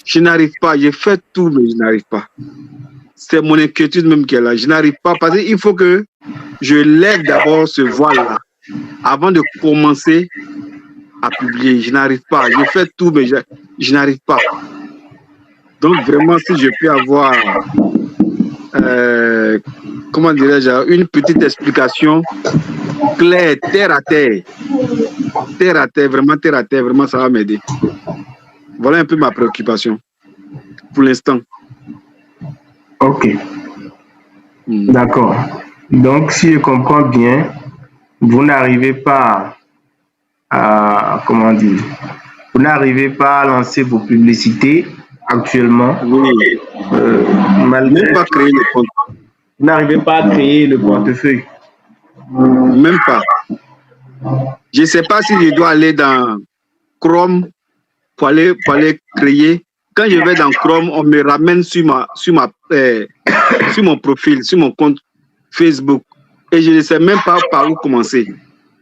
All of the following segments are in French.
Je n'arrive pas. J'ai fait tout, mais je n'arrive pas. C'est mon inquiétude même qui est là. Je n'arrive pas parce qu'il faut que je lève d'abord ce voile-là avant de commencer à publier. Je n'arrive pas. J'ai fait tout, mais je n'arrive pas. Donc, vraiment, si je peux avoir, comment dirais-je, une petite explication claire, terre à terre, vraiment, ça va m'aider. Voilà un peu ma préoccupation pour l'instant. Ok. D'accord. Donc, si je comprends bien, vous n'arrivez pas à, comment dire, vous n'arrivez pas à lancer vos publicités actuellement. Oui. Même pas créer le compte. Vous n'arrivez pas à créer le portefeuille. Même pas. Je ne sais pas si je dois aller dans Chrome pour aller créer. Quand je vais dans Chrome, on me ramène sur mon profil, sur mon compte Facebook. Et je ne sais même pas par où commencer.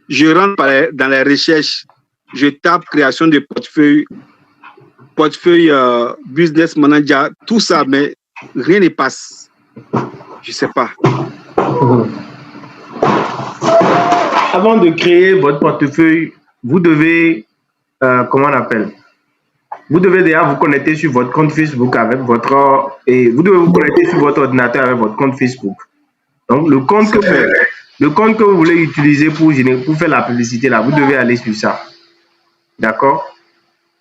Je rentre dans les recherches, je tape création de portefeuille business manager, tout ça, mais rien ne passe. Je ne sais pas. Avant de créer votre portefeuille, vous devez, comment on appelle? Vous devez déjà vous connecter sur votre compte Facebook avec votre, et vous devez vous connecter sur votre ordinateur avec votre compte Facebook. Donc, le compte que vous voulez utiliser pour faire la publicité, là, vous devez aller sur ça. D'accord?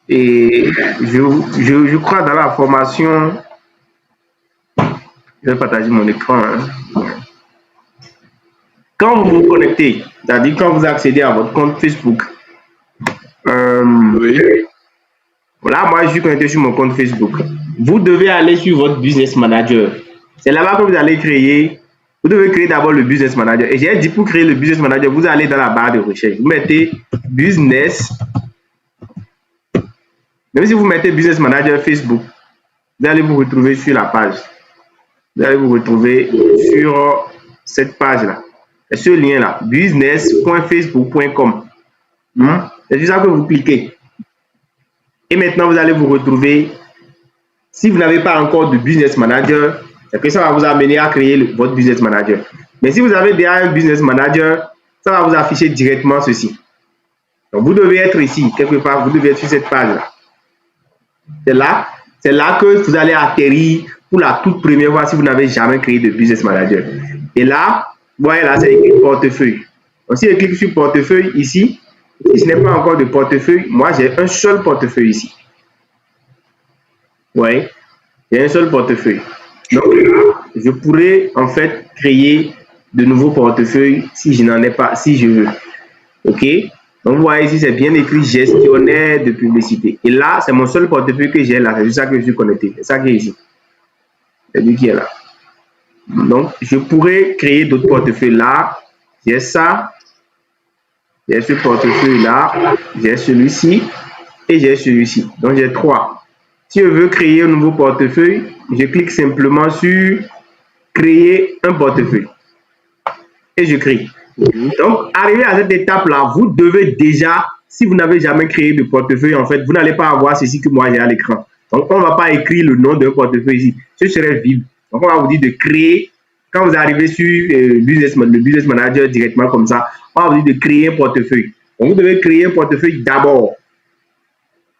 Et je crois dans la formation, je vais partager mon écran. Hein. Quand vous vous connectez, c'est-à-dire quand vous accédez à votre compte Facebook, oui. Voilà, moi je suis connecté sur mon compte Facebook. Vous devez aller sur votre business manager. C'est là-bas que vous allez créer. Vous devez créer d'abord le business manager. Et j'ai dit pour créer le business manager, vous allez dans la barre de recherche. Vous mettez business. Même si vous mettez business manager Facebook, vous allez vous retrouver sur la page. Vous allez vous retrouver sur cette page-là. Ce lien-là, business.facebook.com. C'est sur ça que vous cliquez. Et maintenant, vous allez vous retrouver, si vous n'avez pas encore de business manager, c'est que ça va vous amener à créer votre business manager. Mais si vous avez déjà un business manager, ça va vous afficher directement ceci. Donc, vous devez être ici, quelque part, vous devez être sur cette page-là. C'est là que vous allez atterrir pour la toute première fois si vous n'avez jamais créé de business manager. Et là, vous voyez là, c'est écrit portefeuille. Donc, si je clique sur portefeuille ici, si ce n'est pas encore de portefeuille, moi j'ai un seul portefeuille ici. Oui, j'ai un seul portefeuille. Donc je pourrais en fait créer de nouveaux portefeuilles si je n'en ai pas, si je veux. Ok? Donc vous voyez ici, c'est bien écrit gestionnaire de publicité. Et là, c'est mon seul portefeuille que j'ai là. C'est juste ça que je suis connecté. C'est ça qui est ici. C'est lui qui est là. Donc je pourrais créer d'autres portefeuilles là. J'ai ça. J'ai ce portefeuille-là, j'ai celui-ci et j'ai celui-ci. Donc, j'ai 3. Si je veux créer un nouveau portefeuille, je clique simplement sur créer un portefeuille. Et je crée. Donc, arrivé à cette étape-là, vous devez déjà, si vous n'avez jamais créé de portefeuille, en fait, vous n'allez pas avoir ceci que moi j'ai à l'écran. Donc, on ne va pas écrire le nom d'un portefeuille ici. Ce serait vide. Donc, on va vous dire de créer. Quand vous arrivez sur le business manager directement comme ça, on va vous dire de créer un portefeuille. Donc, vous devez créer un portefeuille d'abord.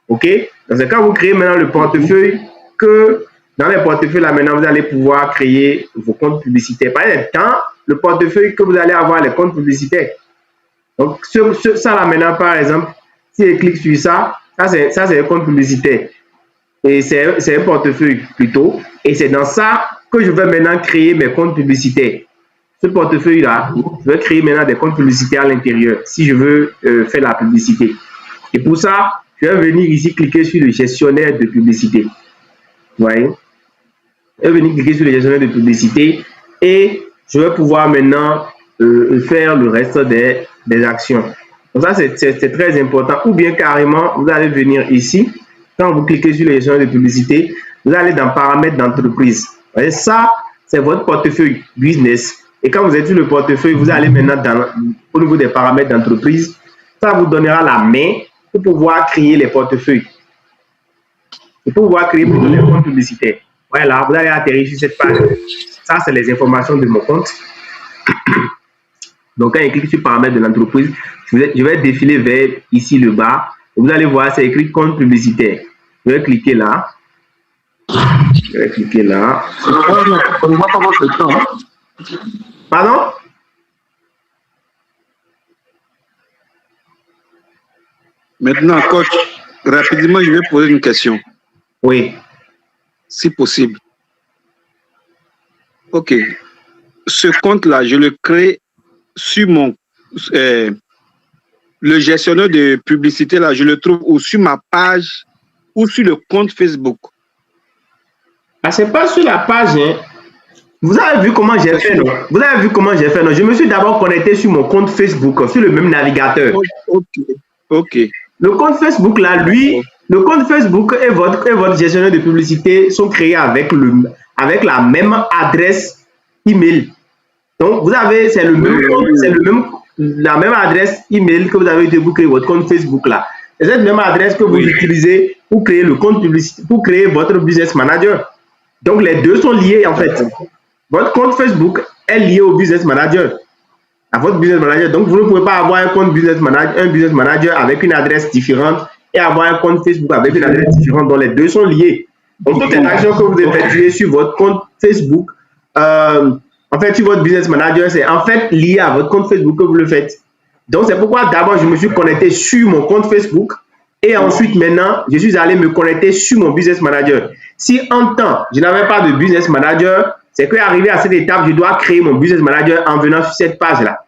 OK? Donc, c'est quand vous créez maintenant le portefeuille que dans les portefeuilles, là, maintenant, vous allez pouvoir créer vos comptes publicitaires. Par exemple, dans le portefeuille que vous allez avoir, les comptes publicitaires. Donc, ça, là, maintenant, par exemple, si je clique sur ça, ça, c'est un compte publicitaire. Et c'est un portefeuille plutôt. Et c'est dans ça que je vais maintenant créer mes comptes publicitaires. Ce portefeuille-là, je vais créer maintenant des comptes publicitaires à l'intérieur si je veux faire la publicité. Et pour ça, je vais venir ici cliquer sur le gestionnaire de publicité. Vous voyez? Je vais venir cliquer sur le gestionnaire de publicité et je vais pouvoir maintenant faire le reste des actions. Donc ça, c'est très important. Ou bien carrément, vous allez venir ici. Quand vous cliquez sur le gestionnaire de publicité, vous allez dans paramètres d'entreprise. Ça, c'est votre portefeuille business. Et quand vous êtes sur le portefeuille, vous allez maintenant au niveau des paramètres d'entreprise. Ça vous donnera la main pour pouvoir créer les portefeuilles. et pour pouvoir créer plutôt des comptes publicitaires. Voilà, vous allez atterrir sur cette page. Ça, c'est les informations de mon compte. Donc, quand il clique sur paramètres de l'entreprise, je vais défiler vers ici le bas. Vous allez voir, c'est écrit compte publicitaire. Je vais cliquer là. Je vais cliquer là. Pardon? Maintenant, coach, rapidement, je vais poser une question. Oui. Si possible. OK. Ce compte-là, je le crée sur mon... le gestionnaire de publicité, là, je le trouve ou sur ma page ou sur le compte Facebook. Ah, c'est pas sur la page, hein. Vous avez vu comment j'ai fait, non? Vous avez vu comment j'ai fait, non? Je me suis d'abord connecté sur mon compte Facebook, sur le même navigateur. OK. Le compte Facebook, là, lui, le compte Facebook et votre gestionnaire de publicité sont créés avec la même adresse email. Donc, vous avez, c'est le même compte, c'est la même adresse email que vous avez utilisé pour créer votre compte Facebook, là. C'est cette même adresse que vous utilisez pour créer le compte publicité, pour créer votre business manager. Donc, les deux sont liés, en fait. Votre compte Facebook est lié au business manager, à votre business manager. Donc, vous ne pouvez pas avoir un compte business manager avec une adresse différente et avoir un compte Facebook avec une adresse différente. Donc, les deux sont liés. Donc, toutes les actions que vous effectuez sur votre compte Facebook, en fait, sur votre business manager, c'est en fait lié à votre compte Facebook que vous le faites. Donc, c'est pourquoi d'abord, je me suis connecté sur mon compte Facebook et ensuite, maintenant, je suis allé me connecter sur mon business manager. Si en temps, je n'avais pas de business manager, c'est qu'arrivé à cette étape, je dois créer mon business manager en venant sur cette page-là.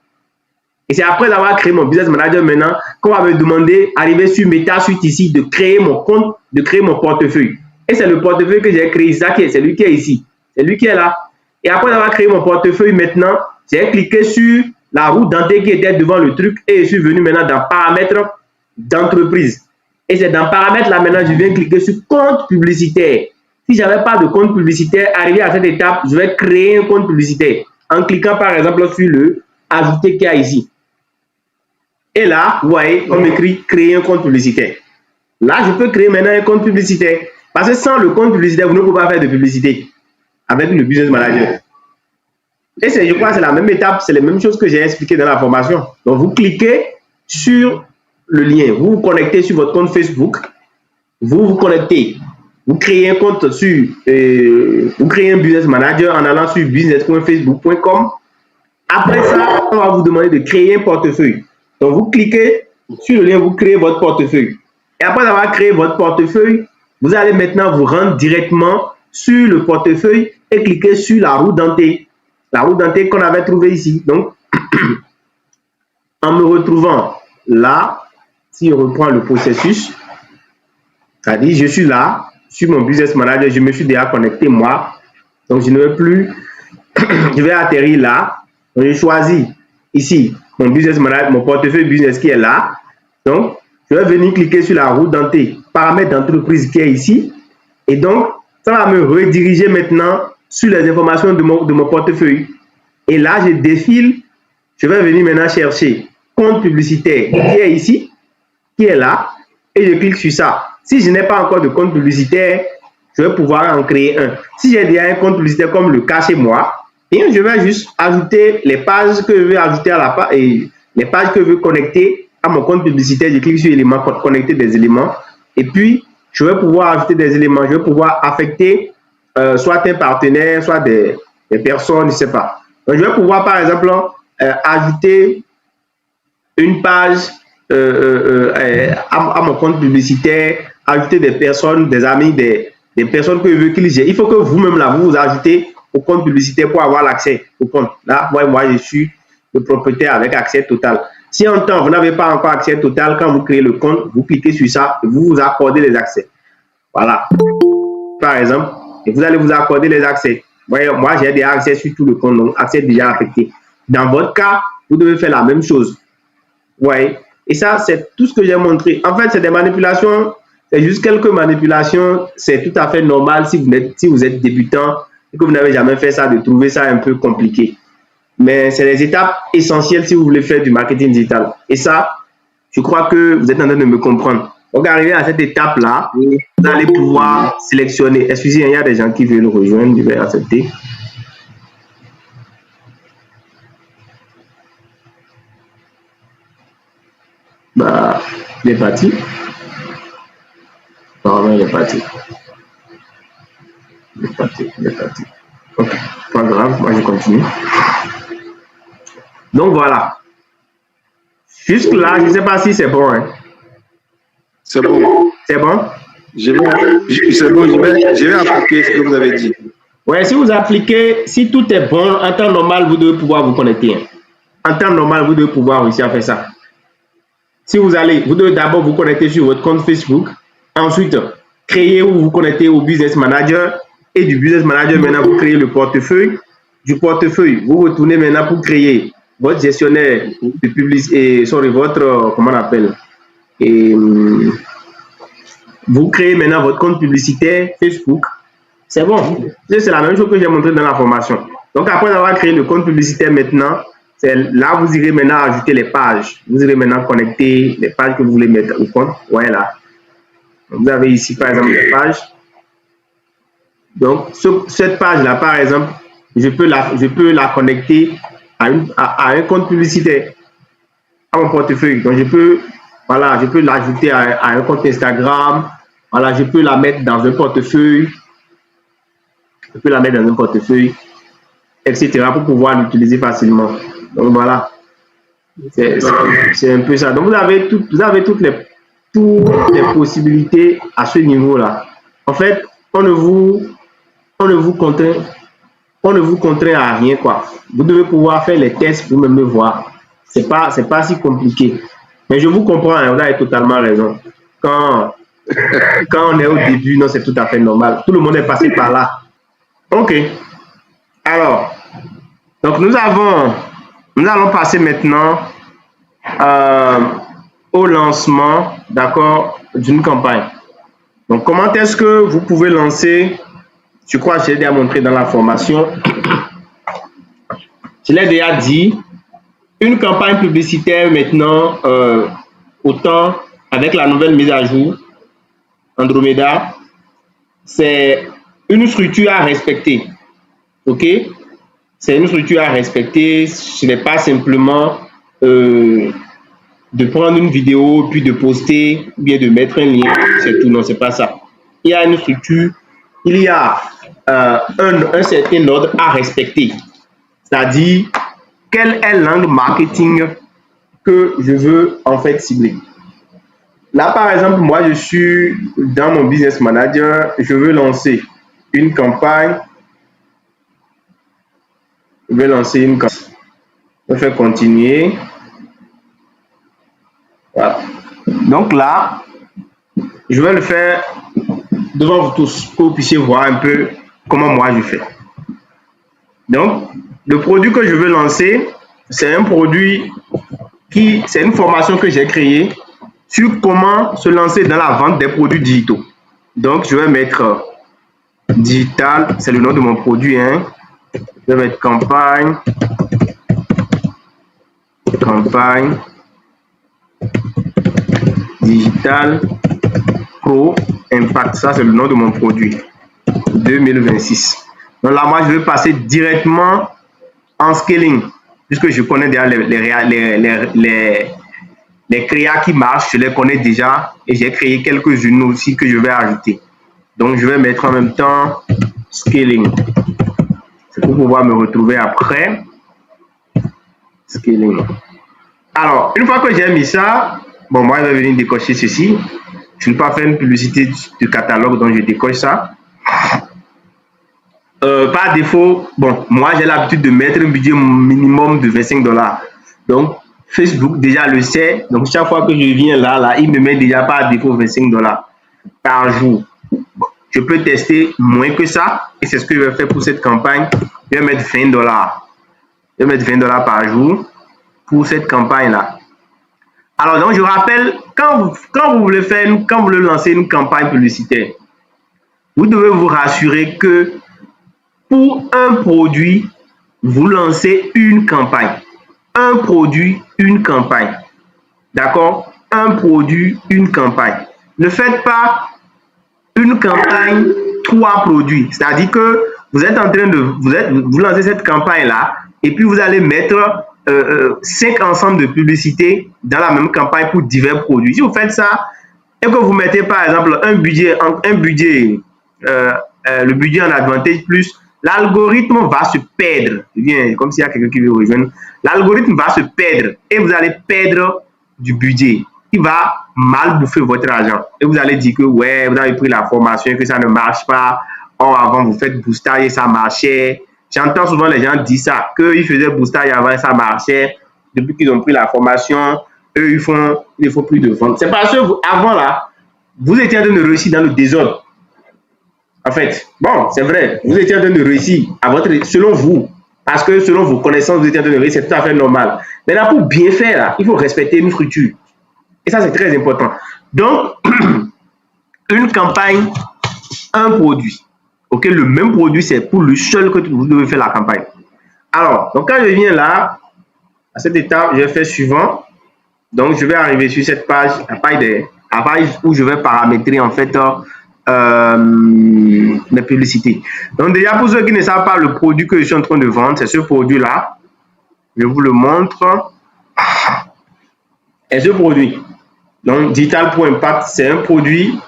Et c'est après avoir créé mon business manager maintenant qu'on va me demander, arriver sur MetaSuite ici, de créer mon compte, de créer mon portefeuille. Et c'est le portefeuille que j'ai créé, c'est lui qui est ici. C'est lui qui est là. Et après avoir créé mon portefeuille maintenant, j'ai cliqué sur la roue dentée qui était devant le truc et je suis venu maintenant dans paramètres d'entreprise. Et c'est dans paramètres là maintenant, je viens cliquer sur compte publicitaire. Si je n'avais pas de compte publicitaire, arrivé à cette étape, je vais créer un compte publicitaire en cliquant par exemple sur le ajouter qu'il y a ici. Et là, vous voyez, on m'écrit créer un compte publicitaire. Là, je peux créer maintenant un compte publicitaire. Parce que sans le compte publicitaire, vous ne pouvez pas faire de publicité avec le business manager. Et je crois que c'est la même étape, c'est les mêmes choses que j'ai expliquées dans la formation. Donc, vous cliquez sur le lien, vous vous connectez sur votre compte Facebook, vous vous connectez, vous créez un compte sur, vous créez un business manager en allant sur business.facebook.com. Après ça, on va vous demander de créer un portefeuille. Donc, vous cliquez sur le lien, vous créez votre portefeuille. Et après avoir créé votre portefeuille, vous allez maintenant vous rendre directement sur le portefeuille et cliquer sur la roue dentée. La roue dentée qu'on avait trouvée ici. Donc, en me retrouvant là, si on reprend le processus, c'est-à-dire je suis là, sur mon business manager, je me suis déjà connecté moi. Donc, je ne vais plus, je vais atterrir là. Donc, je choisis ici mon business manager, mon portefeuille business qui est là. Donc, je vais venir cliquer sur la roue dentée, paramètres d'entreprise qui est ici. Et donc, ça va me rediriger maintenant sur les informations de mon portefeuille. Et là, je défile, je vais venir maintenant chercher compte publicitaire qui est ici, qui est là, et je clique sur ça. Si je n'ai pas encore de compte publicitaire, je vais pouvoir en créer un. Si j'ai déjà un compte publicitaire comme le cas chez moi, et je vais juste ajouter les pages que je veux ajouter à la page et les pages que je veux connecter à mon compte publicitaire. Je clique sur éléments, connecter des éléments, et puis je vais pouvoir ajouter des éléments. Je vais pouvoir affecter soit un partenaire, soit des personnes, je ne sais pas. Donc, je vais pouvoir, par exemple, ajouter une page à mon compte publicitaire, ajouter des personnes, des amis, des personnes que je veux qu'ils aient. Il faut que vous-même, là, vous ajoutez au compte publicitaire pour avoir l'accès au compte. Là, moi, je suis le propriétaire avec accès total. Si en temps, vous n'avez pas encore accès total, quand vous créez le compte, vous cliquez sur ça et vous vous accordez les accès. Voilà. Par exemple, et vous allez vous accorder les accès. Voyez, moi, j'ai des accès sur tout le compte, donc accès déjà affecté. Dans votre cas, vous devez faire la même chose. Ouais. Et ça, c'est tout ce que j'ai montré. En fait, c'est des manipulations, c'est juste quelques manipulations. C'est tout à fait normal si vous êtes débutant et que vous n'avez jamais fait ça, de trouver ça un peu compliqué. Mais c'est les étapes essentielles si vous voulez faire du marketing digital. Et ça, je crois que vous êtes en train de me comprendre. Donc, arrivé à cette étape-là, vous allez pouvoir sélectionner. Excusez, il y a des gens qui veulent nous rejoindre, je vais accepter. Bah, il est parti. Non, il est parti. Il est parti. Ok, pas grave, moi je continue. Donc voilà. Jusque là, je ne sais pas si c'est bon. Hein. C'est bon. C'est bon? C'est bon, je vais appliquer ce que vous avez dit. Ouais, si vous appliquez, si tout est bon, en temps normal, vous devez pouvoir vous connecter. Hein. En temps normal, vous devez pouvoir réussir à faire ça. Si vous devez d'abord vous connecter sur votre compte Facebook. Ensuite, créer ou vous connecter au Business Manager. Et du Business Manager, maintenant, vous créez le portefeuille. Du portefeuille, vous retournez maintenant pour créer votre gestionnaire de publicité, votre, comment on appelle, et vous créez maintenant votre compte publicitaire Facebook. C'est bon. C'est la même chose que j'ai montré dans la formation. Donc, après avoir créé le compte publicitaire maintenant, là, vous irez maintenant ajouter les pages. Vous irez maintenant connecter les pages que vous voulez mettre au compte. Voilà. Vous avez ici, par exemple, les pages. Donc, cette page-là, par exemple, je peux la connecter à un compte publicitaire, à mon portefeuille. Donc, je peux l'ajouter à un compte Instagram. Voilà, je peux la mettre dans un portefeuille. Etc. pour pouvoir l'utiliser facilement. Donc, voilà. C'est un peu ça. Donc, vous avez toutes les possibilités à ce niveau-là. En fait, on ne vous contraint à rien, quoi. Vous devez pouvoir faire les tests pour même voir. C'est pas si compliqué. Mais je vous comprends, hein, vous avez totalement raison. Quand on est au début, non, c'est tout à fait normal. Tout le monde est passé par là. Ok. Alors, donc nous allons passer maintenant au lancement, d'accord, d'une campagne. Donc, comment est-ce que vous pouvez lancer? Je crois que j'ai déjà montré dans la formation. Je l'ai déjà dit. Une campagne publicitaire maintenant, autant avec la nouvelle mise à jour Andromeda, c'est une structure à respecter. Ok? C'est une structure à respecter. Ce n'est pas simplement de prendre une vidéo puis de poster ou bien de mettre un lien. C'est tout. Non, c'est pas ça. Il y a une structure. Il y a un certain ordre à respecter. C'est-à-dire, quel est l'angle marketing que je veux en fait cibler. Là, par exemple, moi, je suis dans mon Business Manager. Je veux lancer une campagne. Je vais lancer une campagne. Je vais faire continuer. Voilà. Donc là, je vais le faire devant vous tous pour que vous puissiez voir un peu comment moi je fais. Donc, le produit que je veux lancer, c'est un produit c'est une formation que j'ai créée sur comment se lancer dans la vente des produits digitaux. Donc, je vais mettre digital, c'est le nom de mon produit. Hein. Je vais mettre campagne digital pro impact. Ça, c'est le nom de mon produit 2026. Donc là, moi, je vais passer directement en scaling, puisque je connais déjà les créas qui marchent, je les connais déjà et j'ai créé quelques-unes aussi que je vais ajouter. Donc, je vais mettre en même temps scaling. C'est pour pouvoir me retrouver après. Scaling. Alors, une fois que j'ai mis ça, bon, moi, je vais venir décocher ceci. Je ne vais pas faire une publicité de catalogue, donc je décoche ça. Par défaut, bon, moi j'ai l'habitude de mettre un budget minimum de $25. Donc, Facebook déjà le sait. Donc, chaque fois que je viens là, il me met déjà par défaut $25 par jour. Bon, je peux tester moins que ça. Et c'est ce que je vais faire pour cette campagne. Je vais mettre $20. Je vais mettre $20 par jour pour cette campagne-là. Alors, donc, je rappelle, quand vous voulez lancer une campagne publicitaire, vous devez vous rassurer que pour un produit, vous lancez une campagne. Un produit, une campagne. D'accord? Un produit, une campagne. ne faites pas une campagne 3 produits. C'est-à-dire que vous êtes en train de vous lancez cette campagne-là et puis vous allez mettre 5 ensembles de publicités dans la même campagne pour divers produits. Si vous faites ça et que vous mettez par exemple le budget en Advantage Plus, l'algorithme va se perdre. Bien, comme s'il y a quelqu'un qui veut rejoindre. L'algorithme va se perdre et vous allez perdre du budget. Il va mal bouffer votre argent. Et vous allez dire que ouais, vous avez pris la formation et que ça ne marche pas. Or, avant, vous faites boostage et ça marchait. J'entends souvent les gens dire ça, qu'ils faisaient boostage avant et ça marchait. Depuis qu'ils ont pris la formation, eux, il ne faut plus de vente. C'est parce que avant là, vous étiez en train de réussir dans le désordre. En fait, bon, c'est vrai, vous étiez en train de réussir selon vous. Parce que selon vos connaissances, vous étiez en train de réussir, c'est tout à fait normal. Maintenant, pour bien faire, là, il faut respecter une structure. Et ça, c'est très important. Donc, une campagne, un produit. Ok, le même produit, c'est pour le seul que vous devez faire la campagne. Alors, donc quand je viens là, à cette étape, je vais faire suivant. Donc, je vais arriver sur cette page, la page où je vais paramétrer en fait mes publicités. Donc, déjà, pour ceux qui ne savent pas le produit que je suis en train de vendre, c'est ce produit-là. Je vous le montre. Et ce produit, donc Digital.impact, c'est un produit,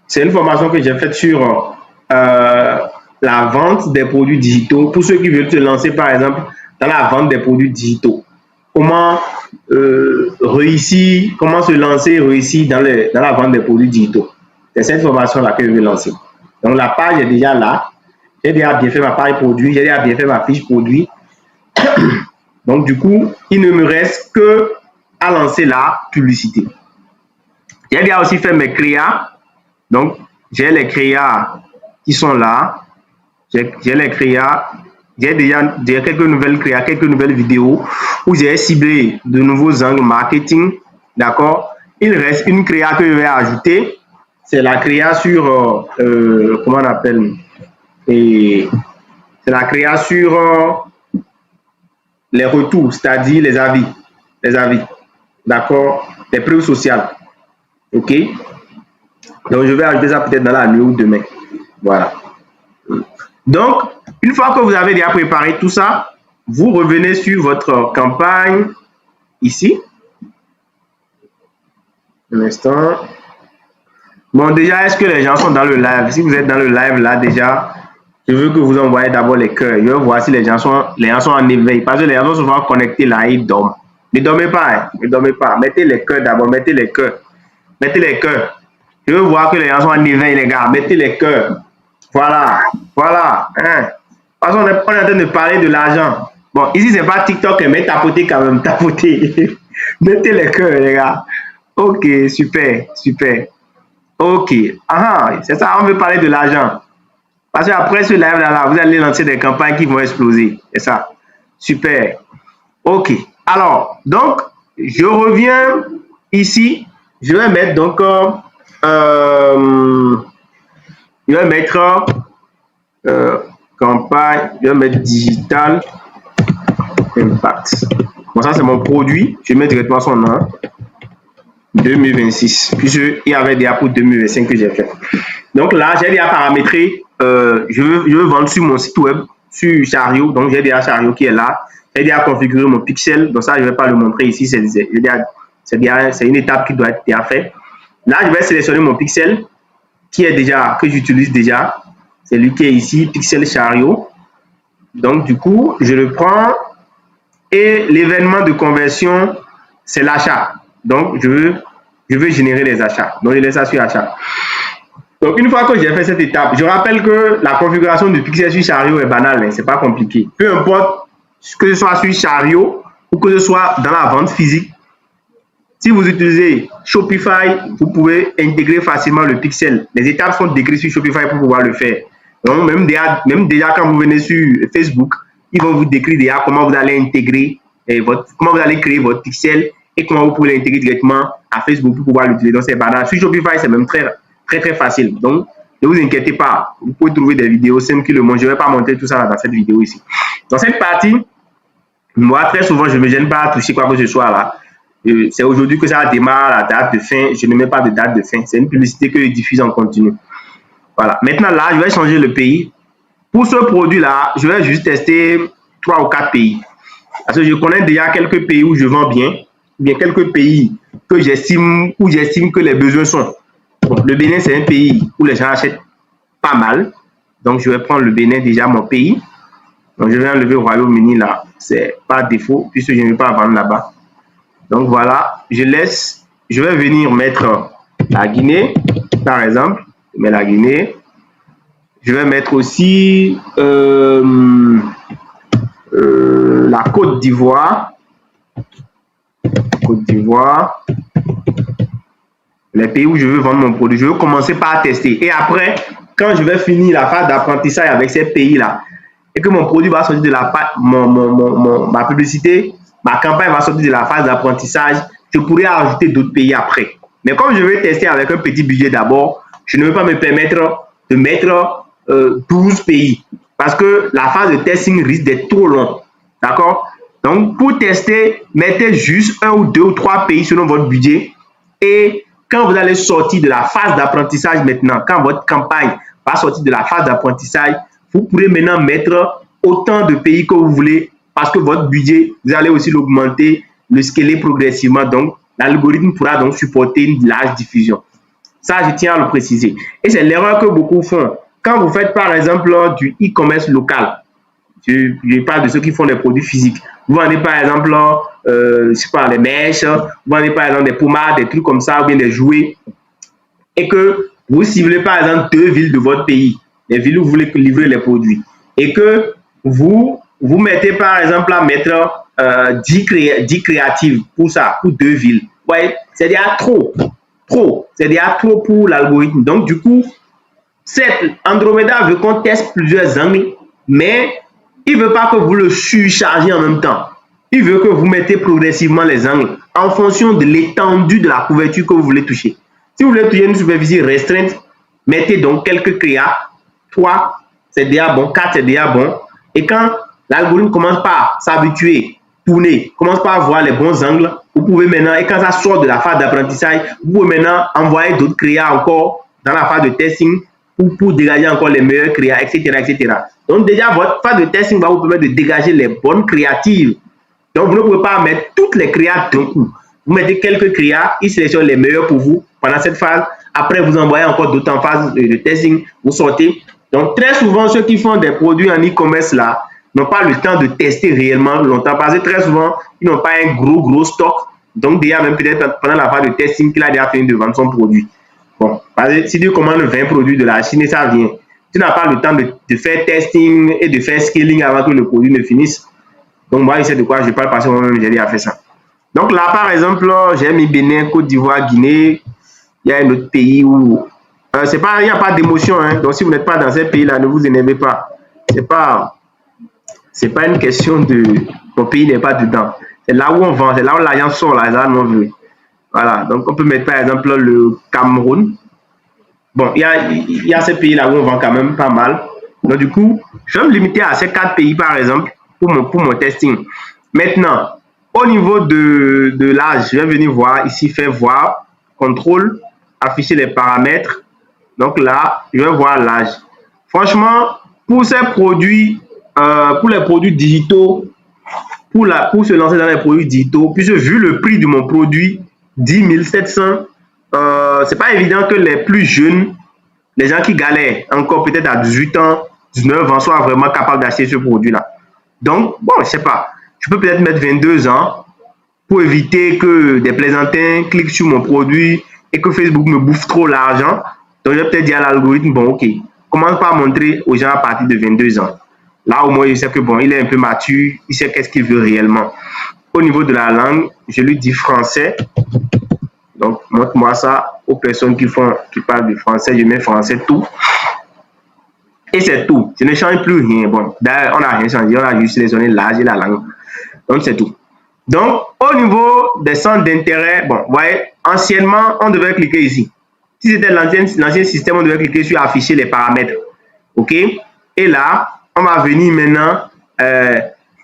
c'est une formation que j'ai faite sur la vente des produits digitaux. Pour ceux qui veulent se lancer, par exemple, dans la vente des produits digitaux. Comment réussir, comment se lancer et réussir dans la vente des produits digitaux. C'est cette formation-là que je vais lancer. Donc, la page est déjà là. J'ai déjà bien fait ma page produit, j'ai déjà bien fait ma fiche produit. Donc, du coup, il ne me reste que à lancer la publicité. J'ai déjà aussi fait mes créas. Donc, j'ai les créas qui sont là. J'ai les créas. J'ai déjà quelques nouvelles créas, quelques nouvelles vidéos où j'ai ciblé de nouveaux angles marketing. D'accord? Il reste une créa que je vais ajouter. C'est la créa sur, comment on appelle? C'est la créa sur les retours, c'est-à-dire les avis. Les avis. D'accord? Les preuves sociales. OK? Donc, je vais ajouter ça peut-être dans la nuit ou demain. Voilà. Donc, une fois que vous avez déjà préparé tout ça, vous revenez sur votre campagne ici. Un instant. Bon, déjà, est-ce que les gens sont dans le live? Si vous êtes dans le live là déjà, je veux que vous envoyez d'abord les cœurs. Je veux voir si les gens sont en éveil. Parce que les gens sont souvent connectés là, ils dorment. Ne dormez pas, hein? Ne dormez pas. Mettez les cœurs d'abord, mettez les cœurs. Mettez les cœurs. Je veux voir que les gens sont en éveil, les gars. Mettez les cœurs. Voilà. Voilà. Hein? Parce qu'on est en train de parler de l'argent. Bon, ici, c'est pas TikTok, mais tapotez quand même. Tapotez. Mettez les cœurs, les gars. Ok, super. Super. Ok. Ah, c'est ça, on veut parler de l'argent. Parce qu'après ce live-là, vous allez lancer des campagnes qui vont exploser. C'est ça. Super. Ok. Alors, donc, je reviens ici. Je vais mettre donc, je vais mettre campagne, je vais mettre Digital Impact. Bon, ça c'est mon produit. Je mets directement son nom. 2026. Puis il y avait déjà pour 2025 que j'ai fait. Donc là, j'ai déjà paramétré. Je veux vendre sur mon site web, sur Chariot. Donc j'ai déjà Chariot qui est là. J'ai déjà configuré mon pixel. Donc ça, je ne vais pas le montrer ici. C'est une étape qui doit être déjà faite. Là, je vais sélectionner mon pixel que j'utilise déjà. C'est lui qui est ici, Pixel Chariot. Donc du coup, je le prends et l'événement de conversion, c'est l'achat. Donc je veux générer les achats. Donc je laisse ça sur achat. Donc une fois que j'ai fait cette étape, je rappelle que la configuration du Pixel sur Chariot est banale, hein, c'est pas compliqué. Peu importe que ce soit sur Chariot ou que ce soit dans la vente physique. Si vous utilisez Shopify, vous pouvez intégrer facilement le pixel. Les étapes sont décrites sur Shopify pour pouvoir le faire. Donc, même déjà quand vous venez sur Facebook, ils vont vous décrire déjà comment vous allez intégrer comment vous allez créer votre pixel et comment vous pouvez l'intégrer directement à Facebook pour pouvoir l'utiliser. Donc, c'est banal. Sur Shopify, c'est même très facile. Donc, ne vous inquiétez pas. Vous pouvez trouver des vidéos simples qui le montrent. Je ne vais pas montrer tout ça dans cette vidéo ici. Dans cette partie, moi, très souvent, je ne me gêne pas à toucher quoi que ce soit là. C'est aujourd'hui que ça démarre la date de fin. Je ne mets pas de date de fin. C'est une publicité que je diffuse en continu. Voilà. Maintenant, là, je vais changer le pays. Pour ce produit-là, je vais juste tester 3 ou 4 pays. Parce que je connais déjà quelques pays où je vends bien, bien quelques pays que j'estime que les besoins sont. Bon, le Bénin, c'est un pays où les gens achètent pas mal. Donc, je vais prendre le Bénin, déjà mon pays. Donc, je vais enlever le Royaume-Uni là. C'est pas défaut, puisque je ne vais pas vendre là-bas. Donc, voilà. Je vais venir mettre la Guinée, par exemple. Je mets la Guinée. Je vais mettre aussi la Côte d'Ivoire. Côte d'Ivoire. Les pays où je veux vendre mon produit. Je veux commencer par tester. Et après, quand je vais finir la phase d'apprentissage avec ces pays-là, et que mon produit va sortir de la ma publicité, ma campagne va sortir de la phase d'apprentissage, je pourrais ajouter d'autres pays après. Mais comme je vais tester avec un petit budget d'abord, je ne vais pas me permettre de mettre 12 pays. Parce que la phase de testing risque d'être trop longue. D'accord? Donc, pour tester, mettez juste 1 ou 2 ou 3 pays selon votre budget. Et quand vous allez sortir de la phase d'apprentissage maintenant, quand votre campagne va sortir de la phase d'apprentissage, vous pourrez maintenant mettre autant de pays que vous voulez parce que votre budget, vous allez aussi l'augmenter, le scaler progressivement. Donc, l'algorithme pourra donc supporter une large diffusion. Ça, je tiens à le préciser. Et c'est l'erreur que beaucoup font. Quand vous faites, par exemple, du e-commerce local, je parle de ceux qui font des produits physiques. Vous vendez, par exemple, je sais pas, des mèches, vous vendez, par exemple, des pommades, des trucs comme ça, ou bien des jouets, et que vous ciblez, par exemple, 2 villes de votre pays, les villes où vous voulez livrer les produits, et que vous mettez, par exemple, à mettre 10 créatives pour ça, pour 2 villes. Ouais, c'est déjà trop. C'est déjà trop pour l'algorithme. Donc, du coup, cette Andromeda veut qu'on teste plusieurs angles, mais il ne veut pas que vous le surchargez en même temps. Il veut que vous mettez progressivement les angles en fonction de l'étendue de la couverture que vous voulez toucher. Si vous voulez toucher une superficie restreinte, mettez donc quelques créas. 3, c'est déjà bon. 4, c'est déjà bon. Et quand l'algorithme commence par s'habituer, tourner, commence par voir les bons angles, vous pouvez maintenant, et quand ça sort de la phase d'apprentissage, vous pouvez maintenant envoyer d'autres créas encore dans la phase de testing pour dégager encore les meilleurs créas, etc., etc. Donc déjà, votre phase de testing va vous permettre de dégager les bonnes créatives. Donc vous ne pouvez pas mettre toutes les créas d'un coup. Vous mettez quelques créas, ils sélectionnent les meilleurs pour vous pendant cette phase. Après, vous envoyez encore d'autres en phase de testing, vous sortez. Donc très souvent, ceux qui font des produits en e-commerce là, n'ont pas le temps de tester réellement longtemps parce que très souvent, ils n'ont pas un gros stock. Donc déjà, même peut-être pendant la phase de testing, qu'il a déjà fini de vendre son produit. Bon, parce que si tu commandes 20 produits de la Chine et ça vient, tu n'as pas le temps de faire testing et de faire scaling avant que le produit ne finisse. Donc moi, je sais de quoi je parle parce que moi-même, j'ai déjà fait ça. Donc là, par exemple, j'ai mis Bénin, Côte d'Ivoire, Guinée. Il y a un autre pays où il n'y a pas d'émotion. Hein. Donc si vous n'êtes pas dans ces pays-là, ne vous énervez pas. C'est pas une question de mon pays n'est pas dedans. C'est là où on vend, c'est là où l'argent sort, là où on veut. Voilà, donc on peut mettre par exemple le Cameroun. Bon, il y a ces pays-là où on vend quand même pas mal. Donc du coup, je vais me limiter à ces 4 pays par exemple pour mon testing. Maintenant, au niveau de l'âge, je vais venir voir ici, faire voir, contrôle, afficher les paramètres. Donc là, je vais voir l'âge. Franchement, pour ces produits, pour les produits digitaux, pour se lancer dans les produits digitaux, puisque vu le prix de mon produit, 10 700, c'est pas évident que les plus jeunes, les gens qui galèrent encore peut-être à 18 ans, 19 ans, soient vraiment capables d'acheter ce produit-là. Donc, bon, je sais pas. Je peux peut-être mettre 22 ans pour éviter que des plaisantins cliquent sur mon produit et que Facebook me bouffe trop l'argent. Donc, je vais peut-être dire à l'algorithme, bon, ok, commence par montrer aux gens à partir de 22 ans. Là, au moins, je sais que bon, il est un peu mature, il sait qu'est-ce qu'il veut réellement. Au niveau de la langue, je lui dis français. Donc, montre-moi ça aux personnes qui parlent du français. Je mets français tout. Et c'est tout. Je ne change plus rien. Bon, d'ailleurs, on n'a rien changé. On a juste sélectionné l'âge et la langue. Donc, c'est tout. Donc, au niveau des centres d'intérêt, bon, vous voyez, anciennement, on devait cliquer ici. Si c'était l'ancien système, on devait cliquer sur afficher les paramètres. OK? Et là, on va venir maintenant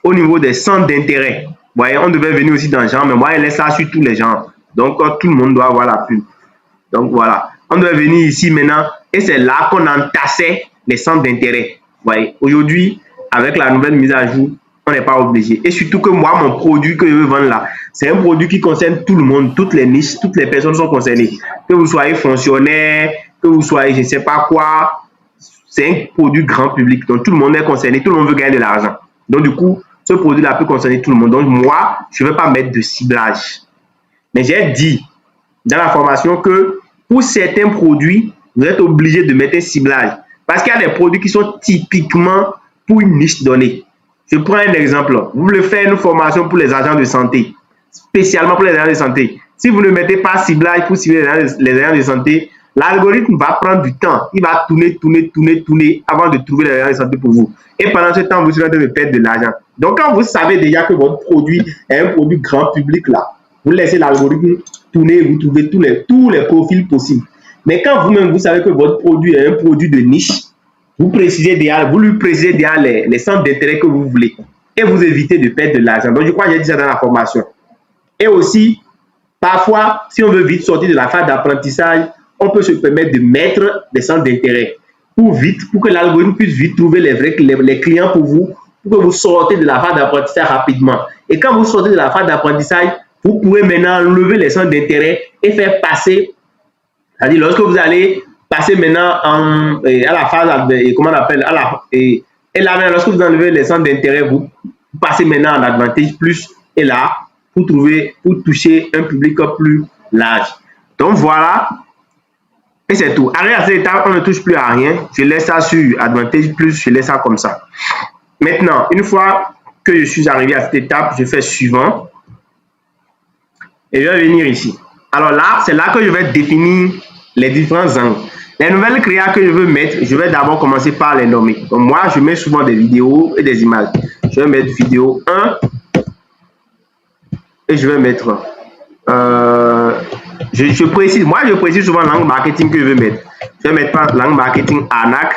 au niveau des centres d'intérêt. voyez, on devait venir aussi dans genre, mais moi, je laisse ça sur tous les genres. Donc, tout le monde doit avoir la pub. Donc, voilà. On doit venir ici maintenant et c'est là qu'on entassait les centres d'intérêt. Vous voyez, aujourd'hui, avec la nouvelle mise à jour, on n'est pas obligé. Et surtout que moi, mon produit que je veux vendre là, c'est un produit qui concerne tout le monde, toutes les niches, toutes les personnes sont concernées. Que vous soyez fonctionnaire, que vous soyez je ne sais pas quoi, c'est un produit grand public. Donc, tout le monde est concerné, tout le monde veut gagner de l'argent. Donc, du coup, ce produit-là peut concerner tout le monde. Donc, moi, je ne veux pas mettre de ciblage. Mais j'ai dit dans la formation que pour certains produits, vous êtes obligé de mettre un ciblage. Parce qu'il y a des produits qui sont typiquement pour une niche donnée. Je prends un exemple. Vous voulez faire une formation pour les agents de santé, spécialement pour les agents de santé. Si vous ne mettez pas ciblage pour cibler les agents de santé, l'algorithme va prendre du temps. Il va tourner avant de trouver les agents de santé pour vous. Et pendant ce temps, vous serez en train de perdre de l'argent. Donc, quand vous savez déjà que votre produit est un produit grand public là, vous laissez l'algorithme tourner, vous trouvez tous les profils possibles. Mais quand vous-même, vous savez que votre produit est un produit de niche, vous lui précisez déjà les centres d'intérêt que vous voulez et vous évitez de perdre de l'argent. Donc, je crois que j'ai dit ça dans la formation. Et aussi, parfois, si on veut vite sortir de la phase d'apprentissage, on peut se permettre de mettre des centres d'intérêt pour que l'algorithme puisse vite trouver les clients pour vous, pour que vous sortez de la phase d'apprentissage rapidement. Et quand vous sortez de la phase d'apprentissage, vous pouvez maintenant lever les centres d'intérêt et faire passer, c'est-à-dire lorsque vous allez passer maintenant à la phase, comment on appelle, et là, lorsque vous enlevez les centres d'intérêt, vous passez maintenant en Advantage Plus et là, pour toucher un public plus large. Donc voilà, et c'est tout. Arrivé à cette étape, on ne touche plus à rien. Je laisse ça sur Advantage Plus, je laisse ça comme ça. Maintenant, une fois que je suis arrivé à cette étape, je fais suivant. Et je vais venir ici. Alors là, c'est là que je vais définir les différents angles. Les nouvelles créas que je veux mettre, je vais d'abord commencer par les nommer. Donc moi, je mets souvent des vidéos et des images. Je vais mettre vidéo 1 et je vais mettre... je précise souvent l'angle marketing que je veux mettre. Je vais mettre par l'angle marketing ANAC.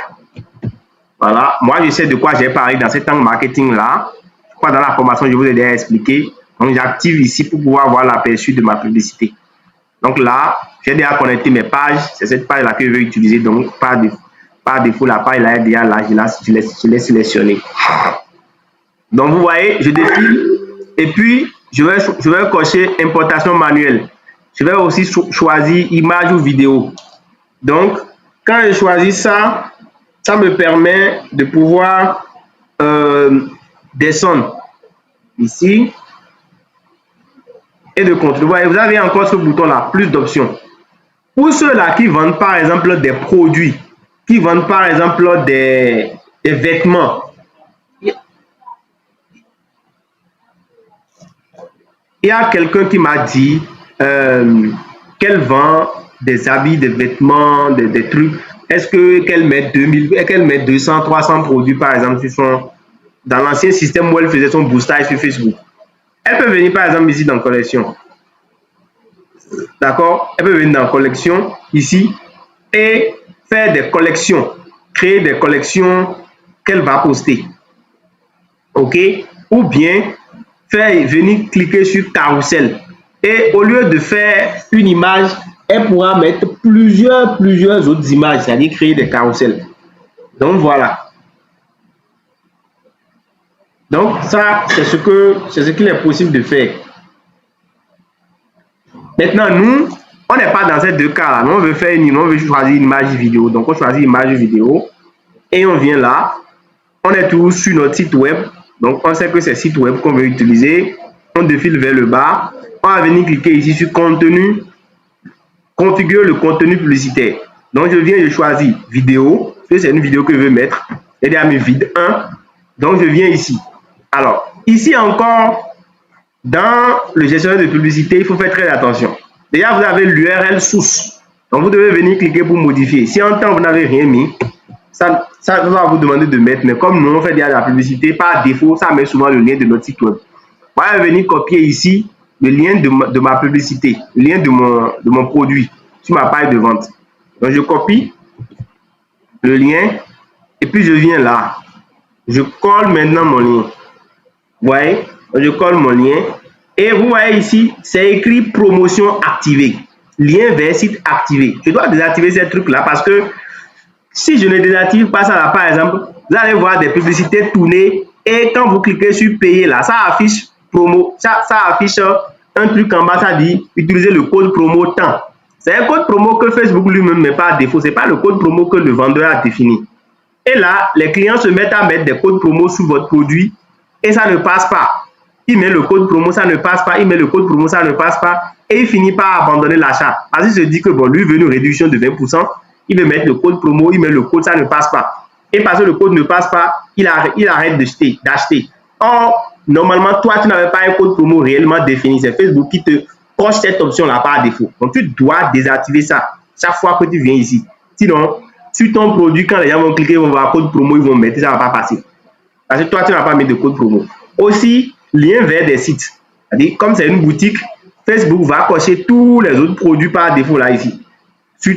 Voilà. Moi, je sais de quoi j'ai parlé dans cet angle marketing là. Je crois dans la formation, je vous ai déjà expliqué. Donc, j'active ici pour pouvoir voir l'aperçu de ma publicité. Donc là, j'ai déjà connecté mes pages. C'est cette page-là que je vais utiliser. Donc, par défaut, la page là est déjà là. Je l'ai sélectionnée. Donc, vous voyez, je défile. Et puis, je vais cocher importation manuelle. Je vais aussi choisir image ou vidéo. Donc, quand je choisis ça, ça me permet de pouvoir descendre ici. Et de continuer. Vous avez encore ce bouton là, plus d'options. Pour ceux-là qui vendent par exemple des produits, qui vendent par exemple des vêtements, il y a quelqu'un qui m'a dit qu'elle vend des habits, des vêtements, des trucs. Est-ce qu'elle met 200, 300 produits par exemple dans l'ancien système où elle faisait son boostage sur Facebook? Elle peut venir par exemple ici dans collection. D'accord? Elle peut venir dans collection ici et faire des collections. Créer des collections qu'elle va poster. OK? Ou bien venir cliquer sur carrousel. Et au lieu de faire une image, elle pourra mettre plusieurs autres images, c'est-à-dire créer des carousels. Donc voilà. Donc ça, c'est ce qu'il est possible de faire. Maintenant, nous, on n'est pas dans ces deux cas-là. Nous, on veut choisir une image vidéo. Donc, on choisit image vidéo et on vient là. On est toujours sur notre site web. Donc, on sait que c'est le site web qu'on veut utiliser. On défile vers le bas. On va venir cliquer ici sur contenu. Configure le contenu publicitaire. Donc, je choisis vidéo. C'est une vidéo que je veux mettre. Et déjà mis vide 1. Donc, je viens ici. Alors, ici encore, dans le gestionnaire de publicité, il faut faire très attention. Déjà, vous avez l'URL source. Donc, vous devez venir cliquer pour modifier. Si en temps, vous n'avez rien mis, ça va vous demander de mettre. Mais comme nous, on fait déjà de la publicité, par défaut, ça met souvent le lien de notre site web. Moi, je vais venir copier ici le lien de ma publicité, le lien de mon produit sur ma page de vente. Donc, je copie le lien et puis je viens là. Je colle maintenant mon lien. Vous voyez? Donc, je colle mon lien. Et vous voyez ici, c'est écrit promotion activée. Lien vers site activé. Je dois désactiver ces trucs-là parce que si je ne désactive pas ça là, par exemple, vous allez voir des publicités tourner et quand vous cliquez sur payer là, ça affiche promo, ça affiche un truc en bas, ça dit utiliser le code promo temps. C'est un code promo que Facebook lui-même met pas à défaut. C'est pas le code promo que le vendeur a défini. Et là, les clients se mettent à mettre des codes promo sur votre produit et ça ne passe pas. Il met le code promo, ça ne passe pas. Il met le code promo, ça ne passe pas. Et il finit par abandonner l'achat. Parce qu'il se dit que bon, lui veut une réduction de 20%. Il veut mettre le code promo, il met le code, ça ne passe pas. Et parce que le code ne passe pas, il arrête d'acheter. Or, normalement, toi, tu n'avais pas un code promo réellement défini. C'est Facebook qui te coche cette option-là par défaut. Donc, tu dois désactiver ça chaque fois que tu viens ici. Sinon, sur ton produit, quand les gens vont cliquer, ils vont voir code promo, ils vont mettre, ça ne va pas passer. Parce que toi, tu n'as pas mis de code promo. Aussi, lien vers des sites. C'est-à-dire, comme c'est une boutique, Facebook va cocher tous les autres produits par défaut là ici. Sur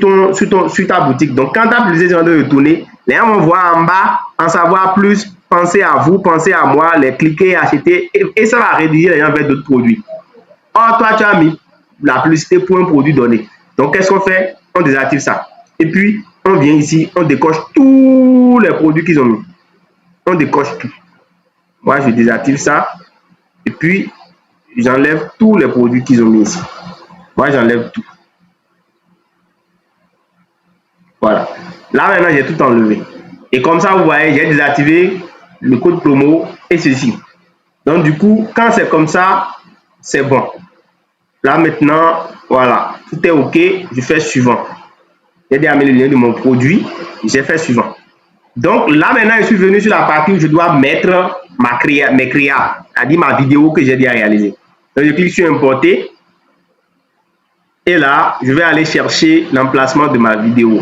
ta boutique. Donc, quand tu as publié ce genre de tourner, les gens vont voir en bas, en savoir plus, penser à vous, penser à moi, les cliquer, acheter, et ça va rédiger les gens vers d'autres produits. Or, toi, tu as mis la publicité pour un produit donné. Donc, qu'est-ce qu'on fait? On désactive ça. Et puis, on vient ici, on décoche tous les produits qu'ils ont mis. On décoche tout. Moi, je désactive ça. Et puis, j'enlève tous les produits qu'ils ont mis ici. Moi, j'enlève tout. Voilà. Là, maintenant, j'ai tout enlevé. Et comme ça, vous voyez, j'ai désactivé le code promo et ceci. Donc, du coup, quand c'est comme ça, c'est bon. Là, maintenant, voilà. Tout est OK. Je fais suivant. J'ai déjà mis le lien de mon produit. J'ai fait suivant. Donc, là, maintenant, je suis venu sur la partie où je dois mettre mes créas, c'est-à-dire ma vidéo que j'ai déjà réalisée. Donc, je clique sur importer. Et là, je vais aller chercher l'emplacement de ma vidéo.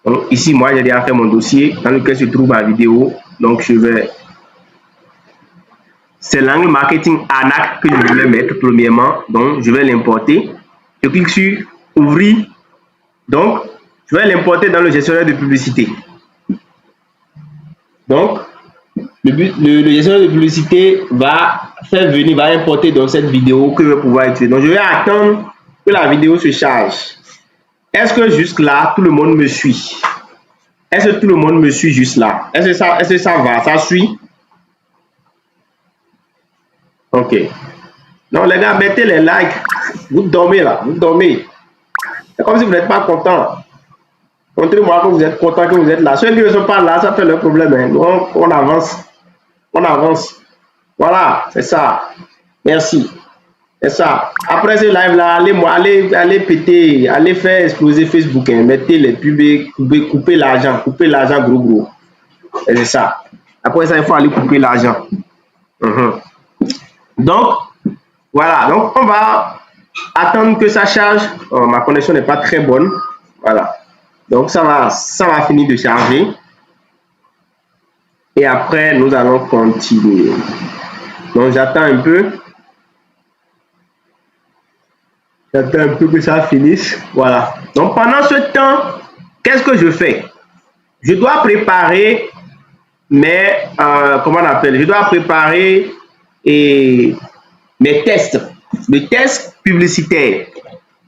Donc, ici, moi, j'ai déjà fait mon dossier dans lequel se trouve ma vidéo. Donc, je vais... C'est l'angle marketing ANAC que je voulais mettre premièrement. Donc, je vais l'importer. Je clique sur ouvrir. Donc, je vais l'importer dans le gestionnaire de publicité. Donc, le gestionnaire de publicité va importer dans cette vidéo que je vais pouvoir utiliser. Donc, je vais attendre que la vidéo se charge. Est-ce que jusque là, tout le monde me suit? Est-ce que tout le monde me suit juste là? Est-ce que ça va? Ça suit? Ok. Donc, les gars, mettez les likes. Vous dormez là, vous dormez. C'est comme si vous n'êtes pas content. Montrez-moi que vous êtes content, que vous êtes là. Ceux qui ne sont pas là, ça fait leur problème. Hein. Donc, on avance. On avance. Voilà, c'est ça. Merci. C'est ça. Après ce live-là, allez péter, allez faire exploser Facebook. Hein. Mettez les pubs, coupez l'argent gros. C'est ça. Après ça, il faut aller couper l'argent. Donc, voilà. Donc, on va attendre que ça charge. Oh, ma connexion n'est pas très bonne. Voilà. Donc, ça va finir de charger. Et après, nous allons continuer. Donc, j'attends un peu. J'attends un peu que ça finisse. Voilà. Donc, pendant ce temps, qu'est-ce que je fais? Je dois préparer mes... comment on appelle? Je dois préparer mes tests. Le test publicitaire.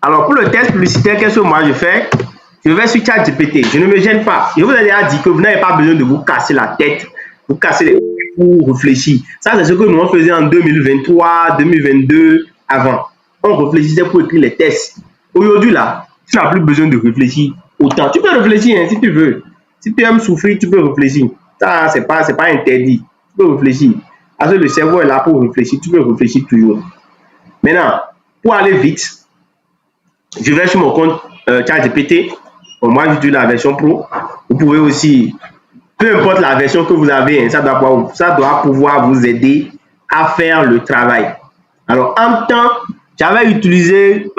Alors, pour le test publicitaire, qu'est-ce que moi je fais? Je vais sur ChatGPT. Je ne me gêne pas. Je vous ai déjà dit que vous n'avez pas besoin de vous casser la tête, vous casser les têtes pour réfléchir. Ça, c'est ce que nous on faisait en 2023, 2022, avant. On réfléchissait pour écrire les tests. Aujourd'hui, là, tu n'as plus besoin de réfléchir autant. Tu peux réfléchir hein, si tu veux. Si tu aimes souffrir, tu peux réfléchir. Ça, c'est pas interdit. Tu peux réfléchir. Parce que le cerveau est là pour réfléchir. Tu peux réfléchir toujours. Maintenant, pour aller vite, je vais sur mon compte ChatGPT. Bon, moi, j'utilise la version Pro. Vous pouvez aussi, peu importe la version que vous avez, hein, ça doit pouvoir vous aider à faire le travail. Alors, en même temps, j'avais utilisé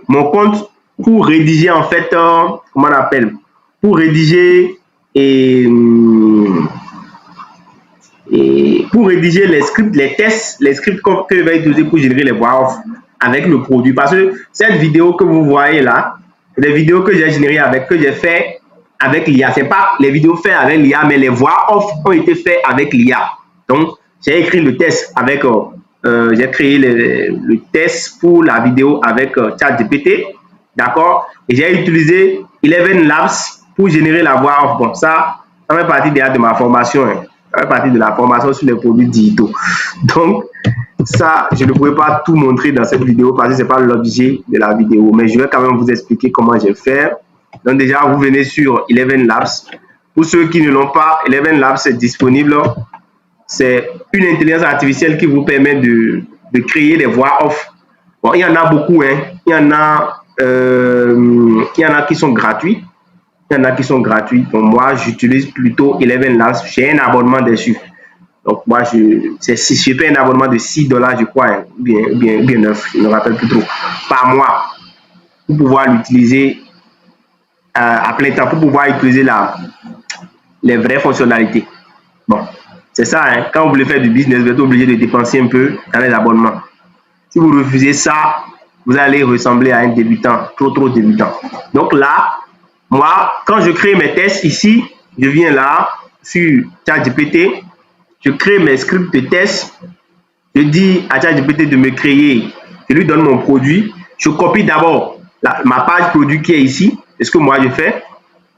mon compte pour rédiger, en fait, comment on appelle? Pour rédiger pour rédiger les scripts, les tests, les scripts que je vais utiliser pour générer les voix off avec le produit. Parce que cette vidéo que vous voyez là, c'est des vidéos que j'ai générées que j'ai fait avec l'IA. Ce n'est pas les vidéos faites avec l'IA, mais les voix off ont été faites avec l'IA. Donc, j'ai écrit le test avec, j'ai créé le test pour la vidéo avec ChatGPT, d'accord? Et j'ai utilisé 11 Labs pour générer la voix off. Bon, ça fait partie déjà de ma formation, hein. Ça fait partie de la formation sur les produits digitaux. Donc, ça, je ne pouvais pas tout montrer dans cette vidéo parce que ce n'est pas l'objet de la vidéo. Mais je vais quand même vous expliquer comment je vais faire. Donc déjà, vous venez sur 11 Labs. Pour ceux qui ne l'ont pas, 11 Labs est disponible. C'est une intelligence artificielle qui vous permet de créer des voix off. Bon, il y en a beaucoup, hein. Il y en a qui sont gratuits. Il y en a qui sont gratuits. Donc moi, j'utilise plutôt 11 Labs. J'ai un abonnement dessus. Donc moi, je paie un abonnement de $6, je crois, hein, bien 9, je ne me rappelle plus trop, par mois, pour pouvoir l'utiliser à plein temps, pour pouvoir utiliser les vraies fonctionnalités. Bon, c'est ça, hein. Quand vous voulez faire du business, vous êtes obligé de dépenser un peu dans les abonnements. Si vous refusez ça, vous allez ressembler à un débutant, trop débutant. Donc là, moi, quand je crée mes tests ici, je viens là, sur ChatGPT, je crée mes scripts de test, je dis à ChatGPT de me créer, je lui donne mon produit, je copie d'abord ma page produit qui est ici, c'est ce que moi je fais.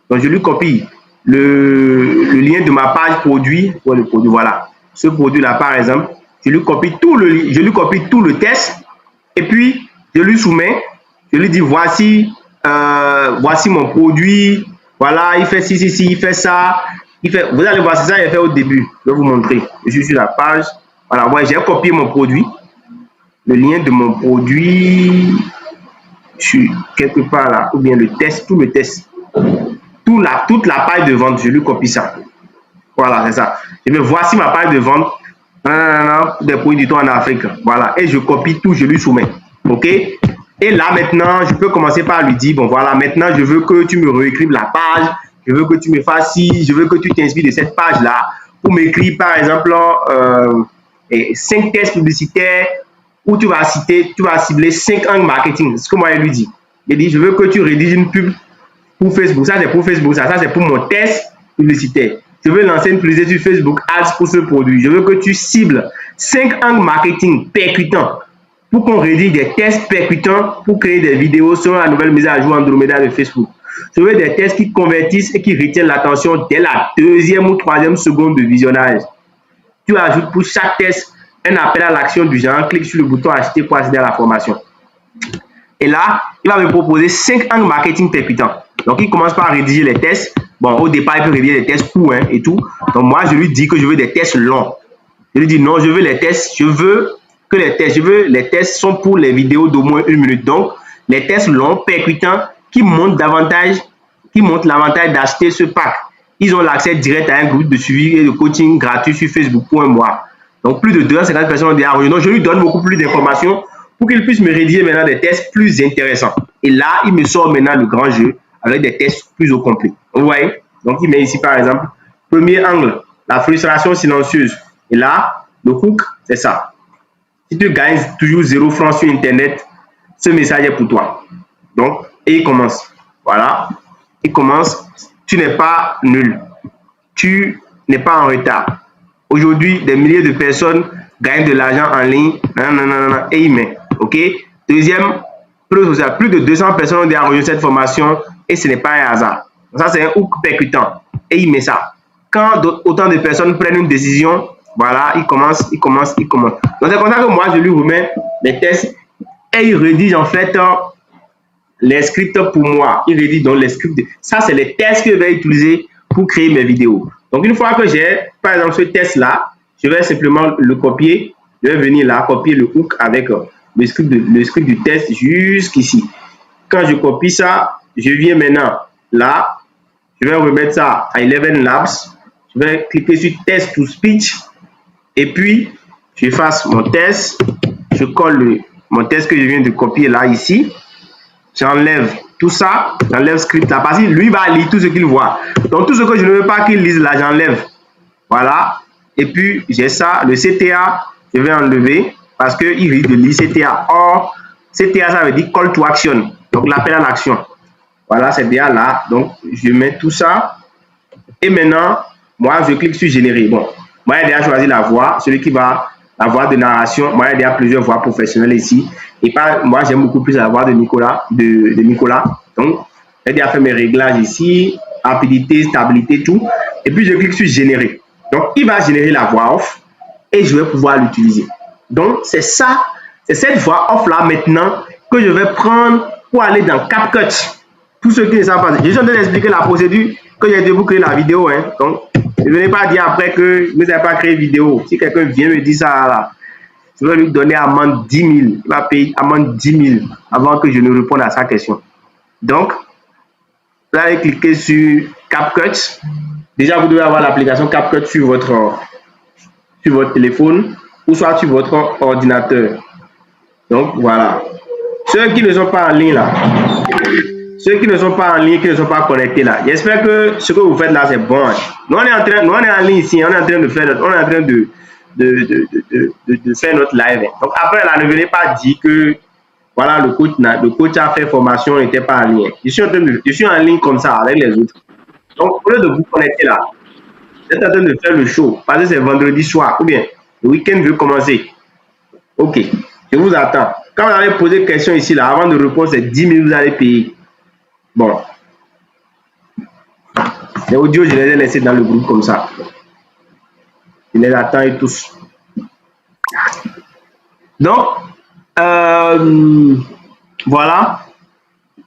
Donc je lui copie le lien de ma page produit, voilà, ce produit là par exemple, je lui copie tout le test et puis je lui soumets, je lui dis voici mon produit, voilà, il fait ci, il fait ça. Vous allez voir, c'est ça qu'il a fait au début. Je vais vous montrer. Je suis sur la page. Voilà, ouais, j'ai copié mon produit. Le lien de mon produit, je suis quelque part là, ou bien le test, tout le test. Toute la page de vente, je lui copie ça. Voilà, c'est ça. Je vais voici ma page de vente. Des produits du tout en Afrique. Voilà, et je copie tout, je lui soumets. OK? Et là, maintenant, je peux commencer par lui dire, bon, voilà, maintenant, je veux que tu me réécrives la page. Je veux que tu me fasses ci, je veux que tu t'inspires de cette page-là pour m'écrire, par exemple, 5 tests publicitaires où tu vas cibler 5 angles marketing. C'est ce que moi, je lui dis. Je dis, je veux que tu rédiges une pub pour Facebook. Ça, c'est pour Facebook. Ça c'est pour mon test publicitaire. Je veux lancer une publicité sur Facebook Ads pour ce produit. Je veux que tu cibles 5 angles marketing percutants pour qu'on rédige des tests percutants pour créer des vidéos sur la nouvelle mise à jour Andromeda de Facebook. Je veux des tests qui convertissent et qui retiennent l'attention dès la 2e ou 3e seconde de visionnage. Tu ajoutes pour chaque test un appel à l'action du genre, clique sur le bouton acheter pour accéder à la formation. Et là, il va me proposer 5 angles marketing percutants. Donc, il commence par rédiger les tests. Bon, au départ, il peut rédiger des tests courts, hein, et tout. Donc, moi, je lui dis que je veux des tests longs. Je lui dis non, je veux les tests. Je veux les tests sont pour les vidéos d'au moins 1 minute. Donc, les tests longs, percutants, qui montrent l'avantage d'acheter ce pack. Ils ont l'accès direct à un groupe de suivi et de coaching gratuit sur Facebook pour un mois. Donc, plus de 250 personnes ont déjà rejoint. Donc, je lui donne beaucoup plus d'informations pour qu'il puisse me rédiger maintenant des tests plus intéressants. Et là, il me sort maintenant le grand jeu avec des tests plus au complet. Vous voyez? Donc, il met ici, par exemple, premier angle, la frustration silencieuse. Et là, le hook, c'est ça. Si tu gagnes toujours 0 francs sur Internet, ce message est pour toi. Donc, et il commence. Voilà. Il commence. Tu n'es pas nul. Tu n'es pas en retard. Aujourd'hui, des milliers de personnes gagnent de l'argent en ligne. Et il met. OK? Deuxième, plus de 200 personnes ont déjà rejoint cette formation et ce n'est pas un hasard. Donc ça, c'est un hook percutant. Et il met ça. Quand autant de personnes prennent une décision, voilà, il commence. Donc, c'est comme ça que moi, je lui remets les tests et il rédige en fait les scripts pour moi. Il rédige donc les scripts. Ça, c'est les tests que je vais utiliser pour créer mes vidéos. Donc, une fois que j'ai, par exemple, ce test-là, je vais simplement le copier. Je vais venir là, copier le hook avec le script du test jusqu'ici. Quand je copie ça, je viens maintenant là. Je vais remettre ça à 11 Labs. Je vais cliquer sur Test to Speech. Et puis, je fasse mon test. Je colle mon test que je viens de copier là, ici. J'enlève tout ça. J'enlève script là. Parce que lui va lire tout ce qu'il voit. Donc, tout ce que je ne veux pas qu'il lise là, j'enlève. Voilà. Et puis, j'ai ça. Le CTA, je vais enlever parce qu'il risque de lire CTA. Or, CTA, ça veut dire Call to Action. Donc, l'appel à l'action. Voilà, c'est bien là. Donc, je mets tout ça. Et maintenant, moi, je clique sur Générer. Bon, Moi, j'ai déjà choisi la voix, celui qui va, la voix de narration. Moi, j'ai déjà plusieurs voix professionnelles ici. Et pas, moi, j'aime beaucoup plus la voix de Nicolas. Donc, j'ai déjà fait mes réglages ici, rapidité, stabilité, tout. Et puis, je clique sur générer. Donc, il va générer la voix off et je vais pouvoir l'utiliser. Donc, c'est ça, c'est cette voix off là maintenant que je vais prendre pour aller dans CapCut. Pour ceux qui ne savent pas, je suis en train d'expliquer la procédure que j'ai dû vous créer la vidéo. Hein. Donc, ne venez pas dire après que vous n'avez pas créé vidéo. Si quelqu'un vient me dire ça là, je vais lui donner amende 10 000. Il va payer amende 10 000 avant que je ne réponde à sa question. Donc, vous allez cliquer sur CapCut. Déjà, vous devez avoir l'application CapCut sur votre téléphone ou soit sur votre ordinateur. Donc, voilà. Ceux qui ne sont pas en ligne là, ceux qui ne sont pas en ligne, qui ne sont pas connectés là, j'espère que ce que vous faites là, c'est bon. Hein. Nous, on est en ligne ici, on est en train de faire, faire notre live. Hein. Donc, après là, ne venez pas dire que voilà, le coach a fait formation, n'était pas en ligne. Je suis en ligne comme ça avec les autres. Donc, au lieu de vous connecter là, vous êtes en train de faire le show, parce que c'est vendredi soir, ou bien le week-end veut commencer. Ok, je vous attends. Quand vous allez poser une question ici, là, avant de répondre, c'est 10 000, vous allez payer. Bon. Les audios, je les ai laissés dans le groupe comme ça. Je les attends et tous. Donc, voilà.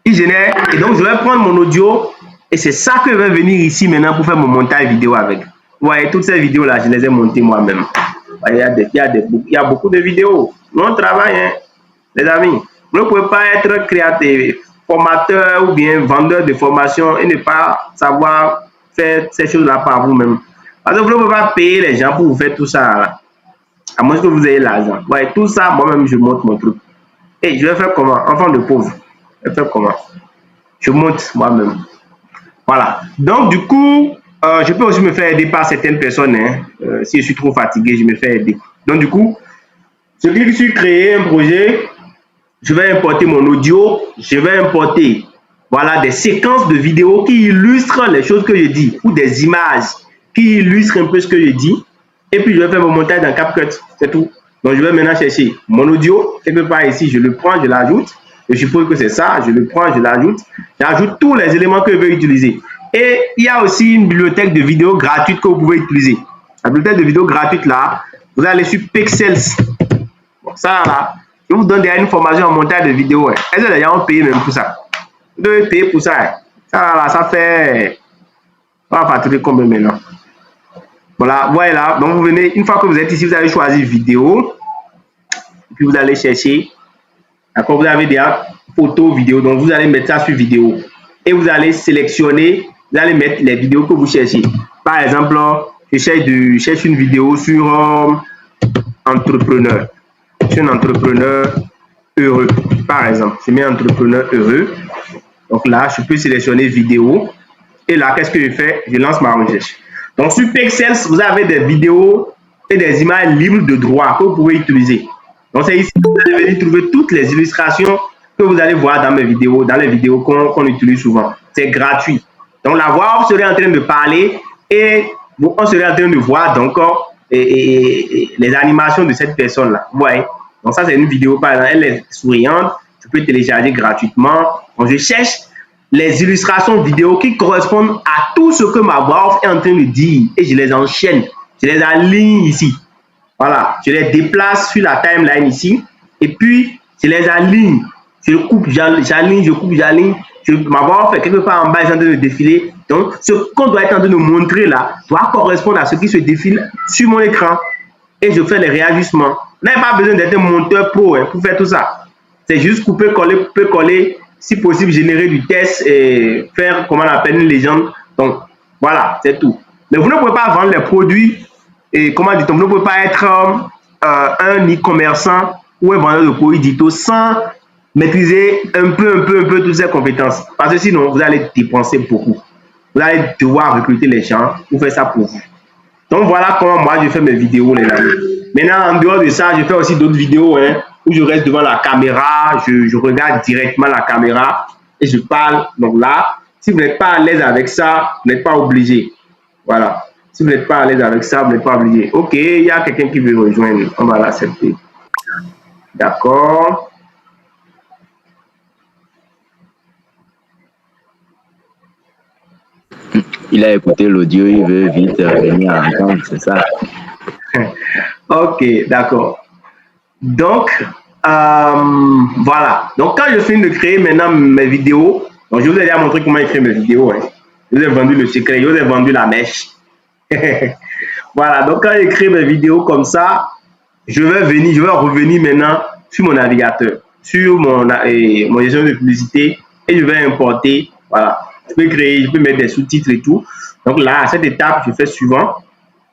Il génère. Et donc, je vais prendre mon audio. Et c'est ça que je vais venir ici maintenant pour faire mon montage vidéo avec. Vous voyez, toutes ces vidéos-là, je les ai montées moi-même. Il y a beaucoup de vidéos. Nous, on travaille, hein, les amis. Vous ne pouvez pas être créateur, formateur ou bien vendeur de formation et ne pas savoir faire ces choses-là par vous-même. Parce que vous ne pouvez pas payer les gens pour vous faire tout ça. Là. À moins que vous ayez l'argent. Ouais, tout ça, moi-même, je monte mon truc. Et je vais faire comment? Enfant de pauvre. Je vais faire comment? Je monte moi-même. Voilà. Donc, du coup, je peux aussi me faire aider par certaines personnes. Hein. Si je suis trop fatigué, je me fais aider. Donc, du coup, je clique sur créer un projet. Je vais importer mon audio. Je vais importer, voilà, des séquences de vidéos qui illustrent les choses que je dis ou des images qui illustrent un peu ce que je dis. Et puis, je vais faire mon montage dans CapCut. C'est tout. Donc, je vais maintenant chercher mon audio. Quelque part ici, je le prends, je l'ajoute. Je suppose que c'est ça. Je le prends, je l'ajoute. J'ajoute tous les éléments que je veux utiliser. Et il y a aussi une bibliothèque de vidéos gratuite que vous pouvez utiliser. La bibliothèque de vidéos gratuite là, vous allez sur Pexels. Bon, ça là, je vous donne déjà une formation en montage de vidéos. Hein. Est-ce que les gens ont payé même pour ça? Vous devez payer pour ça. Hein. Ça là, ça fait. On va facturer combien maintenant? Voilà, voilà. Donc vous venez, une fois que vous êtes ici, vous allez choisir vidéo. Et puis vous allez chercher. D'accord, vous avez déjà photo, vidéo. Donc vous allez mettre ça sur vidéo. Et vous allez sélectionner, vous allez mettre les vidéos que vous cherchez. Par exemple, je cherche une vidéo sur entrepreneur. Je suis un entrepreneur heureux. Par exemple, je mets entrepreneur heureux. Donc là, je peux sélectionner vidéo. Et là, qu'est-ce que je fais? Je lance ma recherche. Donc sur Pexels, vous avez des vidéos et des images libres de droit que vous pouvez utiliser. Donc c'est ici que vous allez venir trouver toutes les illustrations que vous allez voir dans mes vidéos, dans les vidéos qu'on utilise souvent. C'est gratuit. Donc la voix, on serait en train de parler et on serait en train de voir donc les animations de cette personne-là. Vous voyez? Donc ça, c'est une vidéo, par exemple, elle est souriante. Tu peux télécharger gratuitement. Donc je cherche les illustrations vidéo qui correspondent à tout ce que ma voix est en train de dire et je les enchaîne. Je les aligne ici. Voilà. Je les déplace sur la timeline ici et puis je les aligne. Je coupe, j'aligne, je coupe, j'aligne. Ma voix fait quelque part en bas, est en train de défiler. Donc, ce qu'on doit être en train de montrer là doit correspondre à ce qui se défile sur mon écran. Et je fais les réajustements. Vous n'avez pas besoin d'être un monteur pro hein, pour faire tout ça. C'est juste couper, coller, si possible, générer du texte et faire, comment on appelle, une légende. Donc, voilà, c'est tout. Mais vous ne pouvez pas vendre les produits et, comment dit-on, vous ne pouvez pas être un e-commerçant ou un vendeur de produits digitaux sans maîtriser un peu toutes ces compétences. Parce que sinon, vous allez dépenser beaucoup. Vous allez devoir recruter les gens pour faire ça pour vous. Donc, voilà comment moi, je fais mes vidéos, les amis. Maintenant, en dehors de ça, je fais aussi d'autres vidéos hein, où je reste devant la caméra, je regarde directement la caméra et je parle. Donc là, si vous n'êtes pas à l'aise avec ça, vous n'êtes pas obligé. Voilà. Si vous n'êtes pas à l'aise avec ça, vous n'êtes pas obligé. Ok, il y a quelqu'un qui veut rejoindre. On va l'accepter. D'accord. Il a écouté l'audio, il veut vite venir à entendre, c'est ça. Ok, d'accord. Donc, voilà. Donc, quand je finis de créer maintenant mes vidéos, donc je vous ai déjà montré comment écrire mes vidéos. Hein. Je vous ai vendu le secret, je vous ai vendu la mèche. Voilà, donc quand j'écris mes vidéos comme ça, je vais revenir maintenant sur mon navigateur, sur mon gestion de publicité et je vais importer. Voilà, je peux mettre des sous-titres et tout. Donc là, à cette étape, je fais suivant.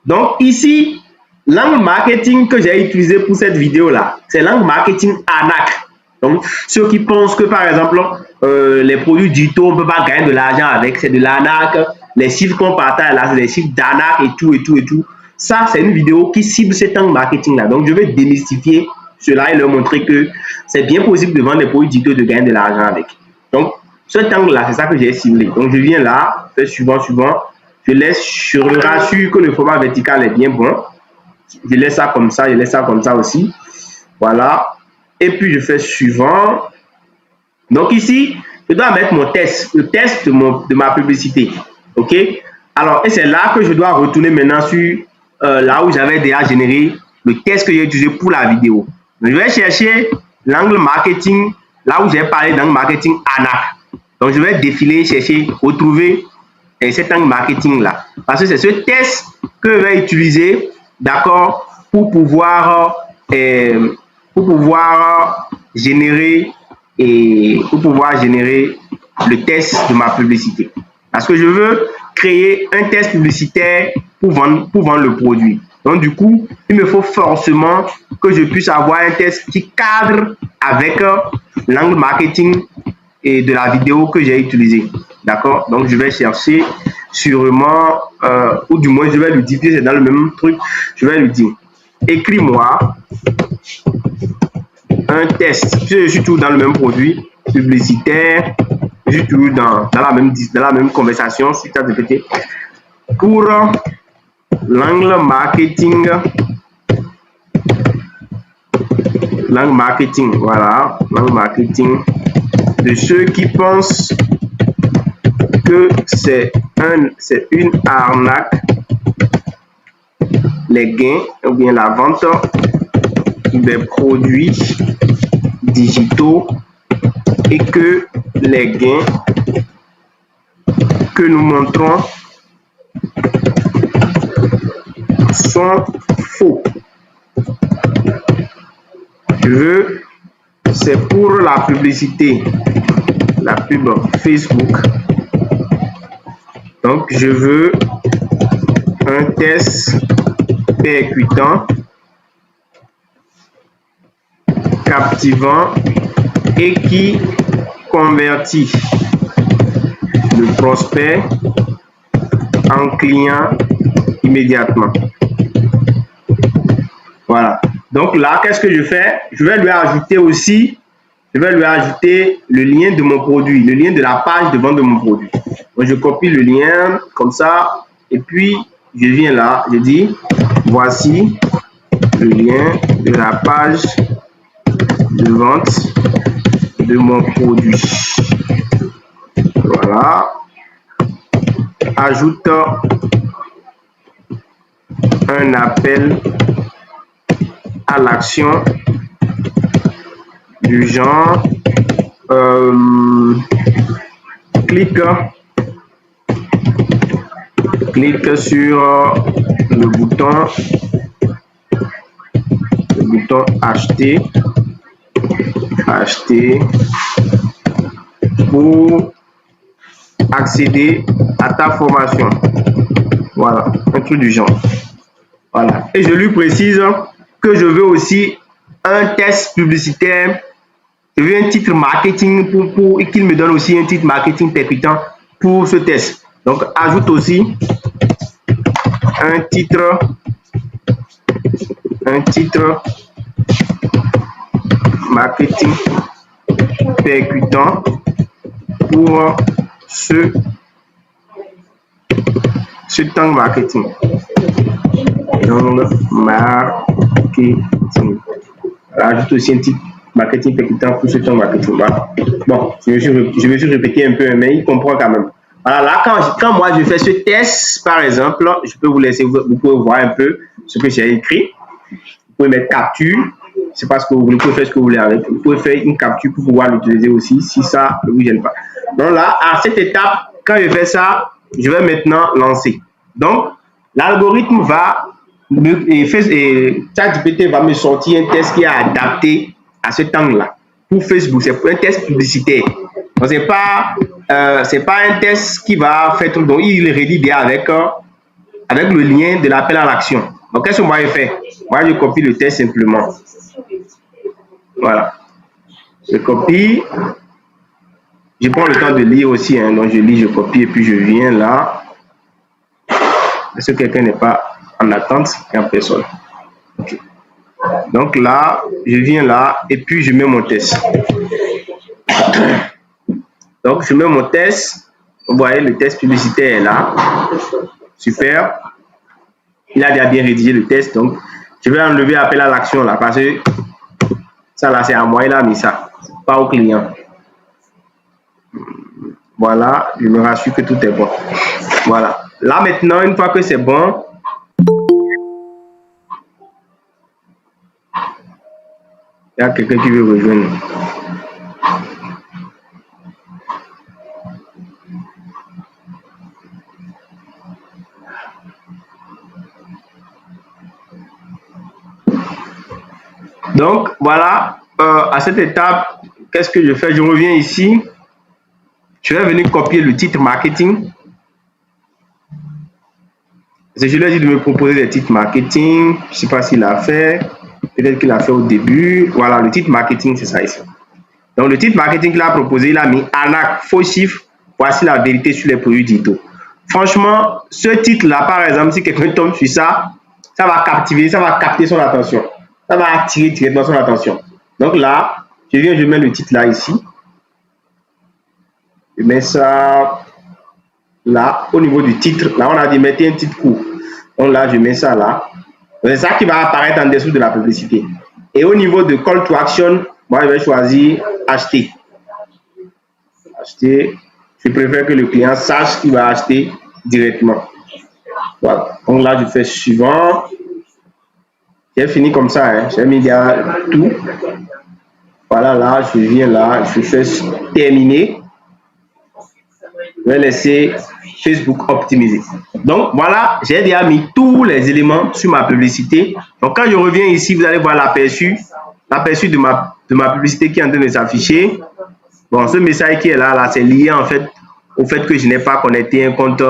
Donc ici, l'angle marketing que j'ai utilisé pour cette vidéo-là, c'est l'angle marketing ANAC. Donc, ceux qui pensent que, par exemple, les produits digitaux, on ne peut pas gagner de l'argent avec, c'est de l'ANAC. Les chiffres qu'on partage là, c'est des chiffres d'ANAC et tout, et tout, et tout. Ça, c'est une vidéo qui cible cet angle marketing-là. Donc, je vais démystifier cela et leur montrer que c'est bien possible de vendre des produits digitaux et de gagner de l'argent avec. Donc, cet angle-là, c'est ça que j'ai ciblé. Donc, je viens là, fais suivant. Je me rassure que le format vertical est bien bon. Je laisse ça comme ça, aussi. Voilà. Et puis, je fais suivant. Donc, ici, je dois mettre mon test, le test de ma publicité. OK? Alors, et c'est là que je dois retourner maintenant sur là où j'avais déjà généré le test que j'ai utilisé pour la vidéo. Donc, je vais chercher l'angle marketing, là où j'ai parlé d'angle marketing ANAC. Donc, je vais défiler, chercher, retrouver cet angle marketing là. Parce que c'est ce test que je vais utiliser, d'accord, pour pouvoir générer le test de ma publicité. Parce que je veux créer un test publicitaire pour vendre le produit. Donc, du coup, il me faut forcément que je puisse avoir un test qui cadre avec l'angle marketing et de la vidéo que j'ai utilisée. D'accord? Donc, je vais chercher sûrement, ou du moins, je vais lui dire, c'est dans le même truc, je vais lui dire, écris-moi un test. Je suis toujours dans le même produit publicitaire, je suis toujours dans la même conversation, si tu as répété, pour l'angle marketing, voilà, l'angle marketing de ceux qui pensent que c'est une arnaque, les gains ou bien la vente des produits digitaux et que les gains que nous montrons sont faux. C'est pour la publicité, la pub Facebook. Donc, je veux un test percutant, captivant et qui convertit le prospect en client immédiatement. Voilà. Donc là, qu'est-ce que je fais? Je vais lui ajouter le lien de mon produit, le lien de la page de vente de mon produit. Donc, je copie le lien comme ça et puis je viens là, je dis voici le lien de la page de vente de mon produit. Voilà. Ajoute un appel à l'action du genre clique sur le bouton acheter pour accéder à ta formation. Voilà, un truc du genre. Voilà. Et je lui précise que je veux aussi un test publicitaire. Je veux un titre marketing et qu'il me donne aussi un titre marketing percutant pour ce test. Donc, ajoute aussi un titre marketing percutant pour ce ce temps marketing. Donc, marketing. Ajoute aussi un titre marketing percutant pour ce temps marketing. Voilà. Bon, je me suis répété un peu, mais il comprend quand même. Voilà, là, quand moi je fais ce test, par exemple, je peux vous laisser, vous pouvez voir un peu ce que j'ai écrit. Vous pouvez mettre capture. C'est parce que vous pouvez faire ce que vous voulez avec. Vous pouvez faire une capture pour pouvoir l'utiliser aussi si ça ne vous gêne pas. Donc là, à cette étape, quand je fais ça, je vais maintenant lancer. Donc, l'algorithme va, ChatGPT va me sortir un test qui est adapté à ce temps-là. Pour Facebook, c'est un test publicitaire. Donc, c'est pas un test qui va faire tout. Donc, il rédige bien avec le lien de l'appel à l'action. Donc, qu'est-ce que moi je fais? Moi, je copie le test simplement. Voilà. Je copie. Je prends le temps de lire aussi. Hein. Donc, je lis, je copie et puis je viens là. Est-ce que quelqu'un n'est pas en attente? Il n'y a personne. Okay. Donc là, je viens là et puis je mets mon test. Donc, je mets mon test. Vous voyez, le test publicitaire est là. Super. Il a déjà bien rédigé le test. Donc, je vais enlever appel à l'action là parce que ça là, c'est à moi. Il a mis ça. Pas au client. Voilà. Je me rassure que tout est bon. Voilà. Là, maintenant, une fois que c'est bon, il y a quelqu'un qui veut rejoindre. Donc, voilà, à cette étape, qu'est-ce que je fais? Je reviens ici. Je vais venir copier le titre marketing. Je lui ai dit de me proposer des titres marketing. Je ne sais pas s'il l'a fait. Peut-être qu'il l'a fait au début. Voilà, le titre marketing, c'est ça ici. Donc, le titre marketing qu'il a proposé, il a mis arnaque, faux chiffres. Voici la vérité sur les produits digitaux. Franchement, ce titre-là, par exemple, si quelqu'un tombe sur ça, ça va capter son attention. Ça va attirer directement son attention. Donc là, je mets le titre là ici. Je mets ça là, au niveau du titre. Là, on a dit mettez un titre court. Donc là, je mets ça là. C'est ça qui va apparaître en dessous de la publicité. Et au niveau de call to action, moi, je vais choisir acheter. Acheter. Je préfère que le client sache qu'il va acheter directement. Voilà. Donc là, je fais suivant. J'ai fini comme ça. Hein. J'ai mis derrière tout. Voilà, là, je viens là. Je fais terminer. Je vais laisser Facebook optimiser. Donc, voilà, j'ai déjà mis tous les éléments sur ma publicité. Donc, quand je reviens ici, vous allez voir l'aperçu de ma publicité qui est en train de s'afficher. Bon, ce message qui est là, c'est lié en fait au fait que je n'ai pas connecté un compte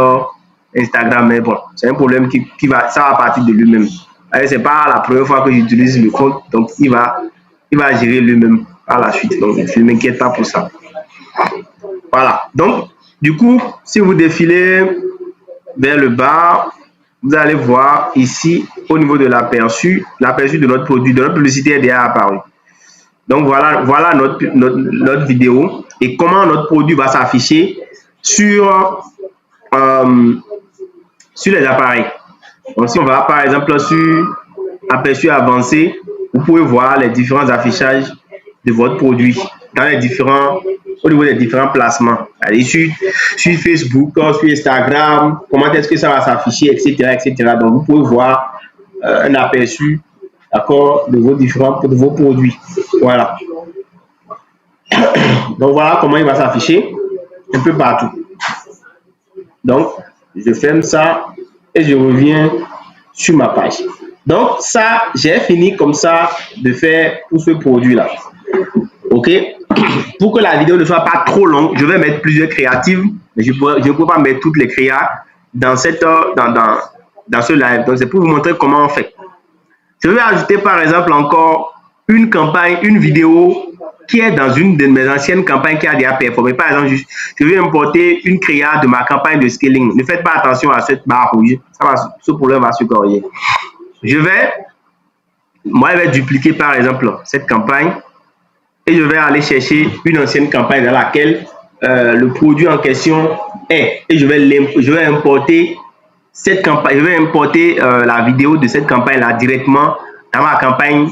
Instagram. Mais bon, c'est un problème ça va partir de lui-même. Ce n'est pas la première fois que j'utilise le compte. Donc, il va gérer lui-même à la suite. Donc, je ne m'inquiète pas pour ça. Voilà. Donc, du coup, si vous défilez vers le bas, vous allez voir ici, au niveau de l'aperçu de notre produit, de notre publicité est déjà apparu. Donc, voilà notre vidéo et comment notre produit va s'afficher sur les appareils. Donc, si on va par exemple sur aperçu avancé, vous pouvez voir les différents affichages de votre produit au niveau des différents placements. Allez sur Facebook, sur Instagram, comment est-ce que ça va s'afficher, etc., etc. Donc, vous pouvez voir un aperçu, d'accord, de vos produits. Voilà. Donc, voilà comment il va s'afficher un peu partout. Donc, je ferme ça et je reviens sur ma page. Donc, ça, j'ai fini comme ça de faire pour ce produit-là. OK? Pour que la vidéo ne soit pas trop longue, je vais mettre plusieurs créatives, mais je ne peux pas mettre toutes les créas dans ce live. Donc, c'est pour vous montrer comment on fait. Je vais ajouter par exemple encore une campagne, une vidéo qui est dans une de mes anciennes campagnes qui a déjà performé. Par exemple, je vais importer une créa de ma campagne de scaling. Ne faites pas attention à cette barre rouge. Ce problème va se corriger. Je vais dupliquer par exemple cette campagne et je vais aller chercher une ancienne campagne dans laquelle le produit en question est. Et je vais importer cette campagne, je vais importer la vidéo de cette campagne-là directement dans ma campagne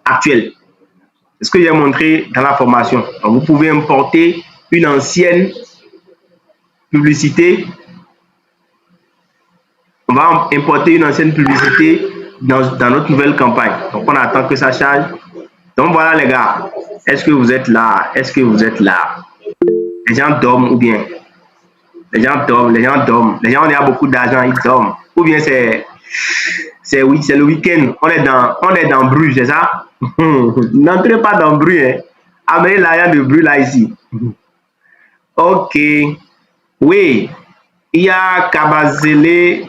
actuelle. C'est ce que j'ai montré dans la formation. Donc, vous pouvez importer une ancienne publicité. On va importer une ancienne publicité dans notre nouvelle campagne. Donc, on attend que ça charge. Donc, voilà les gars. Est-ce que vous êtes là? Est-ce que vous êtes là? Les gens dorment ou bien? Les gens dorment, les gens dorment. Les gens, on a beaucoup d'argent, ils dorment. Ou bien c'est le week-end. On est dans Bruges, c'est ça? N'entrez pas dans Bruges. Hein. Amenez l'argent de Bruges là ici. Ok. Oui. Il y a Kabazele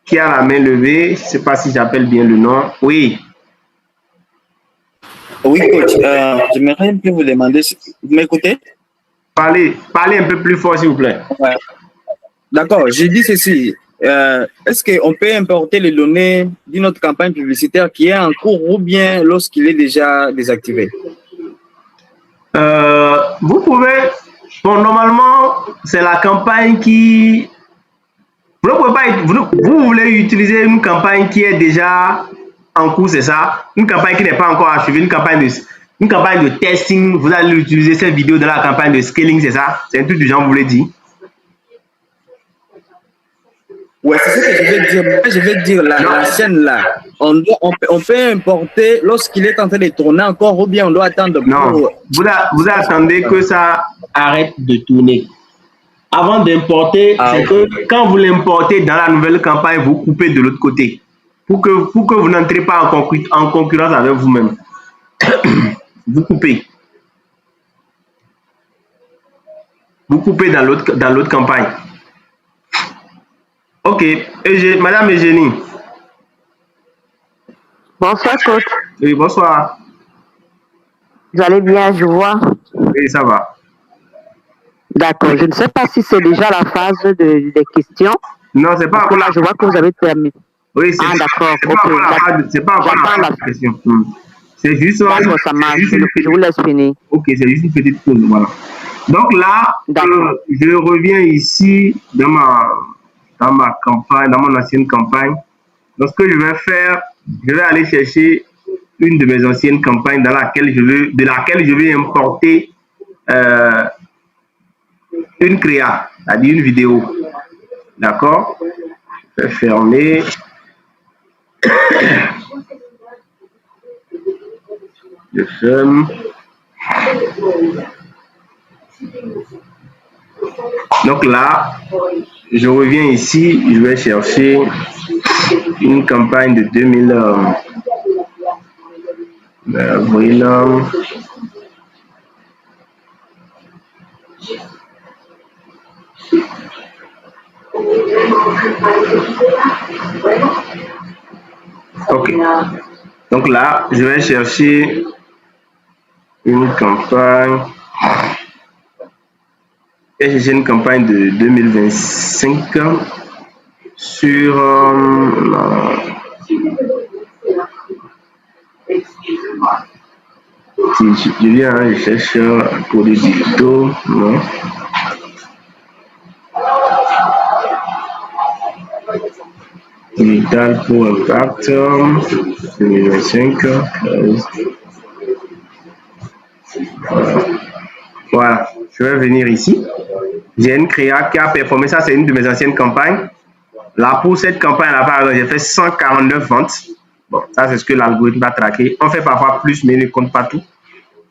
qui a la main levée. Je ne sais pas si j'appelle bien le nom. Oui. Oui, coach. J'aimerais un peu vous demander, vous m'écoutez? Parlez un peu plus fort, s'il vous plaît. Ouais. D'accord, j'ai dit ceci. Est-ce qu'on peut importer les données d'une autre campagne publicitaire qui est en cours ou bien lorsqu'il est déjà désactivé? Vous pouvez... Bon, normalement, c'est la campagne qui... Vous ne pouvez pas... Vous voulez utiliser une campagne qui est déjà en cours, c'est ça? Une campagne qui n'est pas encore achevée, une campagne de testing. Vous allez utiliser cette vidéo dans la campagne de scaling, c'est ça? C'est un truc du genre, vous voulez dire? Ouais, c'est ce que je vais dire. Je vais dire la chaîne là. On peut importer lorsqu'il est en train de tourner encore ou bien on doit attendre. Non, vous attendez que ça arrête de tourner. Avant d'importer, c'est que quand vous l'importez dans la nouvelle campagne, vous coupez de l'autre côté. Pour que vous n'entrez pas en concurrence avec vous-même. Vous coupez. Vous coupez dans l'autre campagne. Ok. Madame Eugénie. Bonsoir, coach. Oui, bonsoir. Vous allez bien, je vois. Oui, ça va. D'accord. Je ne sais pas si c'est déjà la phase des questions. Non, c'est pas. Parce que là, je vois que vous avez terminé. Oui, c'est d'accord. C'est pas encore la question. C'est juste. D'accord, ça marche. Je vous laisse finir. Ok, c'est juste une petite pause. Voilà. Donc là, je reviens ici dans ma campagne, dans mon ancienne campagne. Donc, ce que je vais faire, je vais aller chercher une de mes anciennes campagnes de laquelle je vais importer une créa, c'est-à-dire une vidéo. D'accord? Je vais fermer. Je ferme. Donc là, je reviens ici, je vais chercher une campagne de 2000 avril. Ok. Donc là, je vais chercher une campagne. J'ai une campagne de 2025 sur si je viens, je cherche pour les digitaux, non. Digital pour impact 2025. Voilà, je vais venir ici. J'ai une créa qui a performé, ça c'est une de mes anciennes campagnes. Là, pour cette campagne-là, par exemple, j'ai fait 149 ventes. Bon, ça c'est ce que l'algorithme va traquer. On fait parfois plus, mais il ne compte pas tout.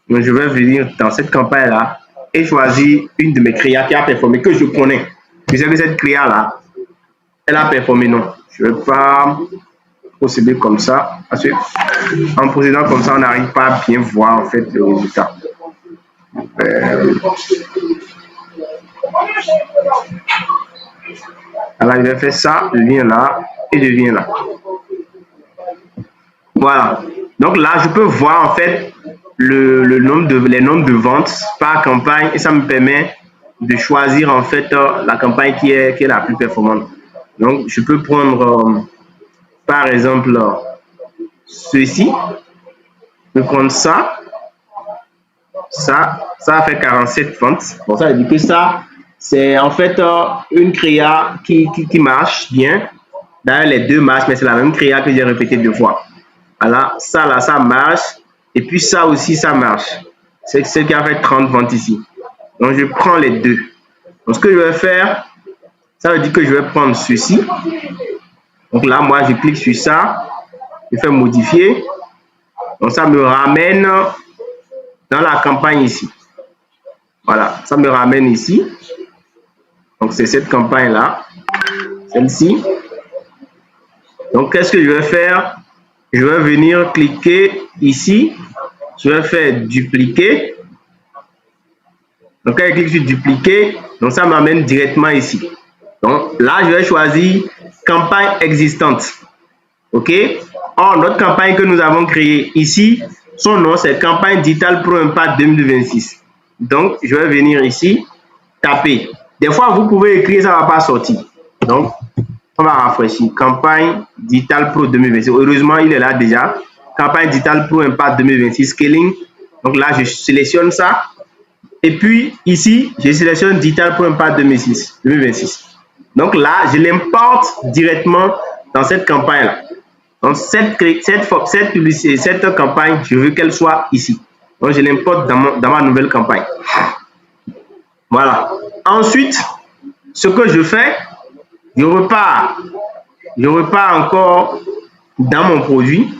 Donc, je vais venir dans cette campagne-là et choisir une de mes créas qui a performé, que je connais. Je sais que cette créa-là, elle a performé, non. Je ne vais pas procéder comme ça, parce qu'en procédant comme ça, on n'arrive pas à bien voir en fait le résultat. Alors, je vais faire ça, je viens là et je viens là. Voilà. Donc là, je peux voir en fait les nombres de ventes par campagne et ça me permet de choisir en fait la campagne qui est la plus performante. Donc, je peux prendre par exemple ceci. Je peux prendre ça. Ça a fait 47 ventes. Bon, ça veut dire que ça c'est en fait une créa qui marche bien. D'ailleurs, les deux marchent, mais c'est la même créa que j'ai répété 2 fois. Voilà, ça là, ça marche. Et puis ça aussi, ça marche. C'est ce qui a fait 30 ventes ici. Donc, je prends les deux. Donc, ce que je vais faire, ça veut dire que je vais prendre ceci. Donc là, moi, je clique sur ça. Je fais modifier. Donc, ça me ramène dans la campagne ici. Voilà, ça me ramène ici. Donc, c'est cette campagne-là. Celle-ci. Donc, qu'est-ce que je vais faire? Je vais venir cliquer ici. Je vais faire dupliquer. Donc, quand je clique sur dupliquer, donc ça m'amène directement ici. Donc, là, je vais choisir campagne existante. OK? Or, notre campagne que nous avons créée ici, son nom, c'est Campagne Digital Pro Impact 2026. Donc, je vais venir ici, taper. Des fois, vous pouvez écrire, ça ne va pas sortir. Donc, on va rafraîchir. Campagne Digital Pro 2026. Heureusement, il est là déjà. Campagne Digital Pro Impact 2026 Scaling. Donc là, je sélectionne ça. Et puis, ici, je sélectionne Digital Pro Impact 2026. Donc là, je l'importe directement dans cette campagne-là. Donc, cette publicité, cette campagne, je veux qu'elle soit ici. Donc, je l'importe dans ma nouvelle campagne. Voilà. Ensuite, ce que je fais, je repars encore dans mon produit.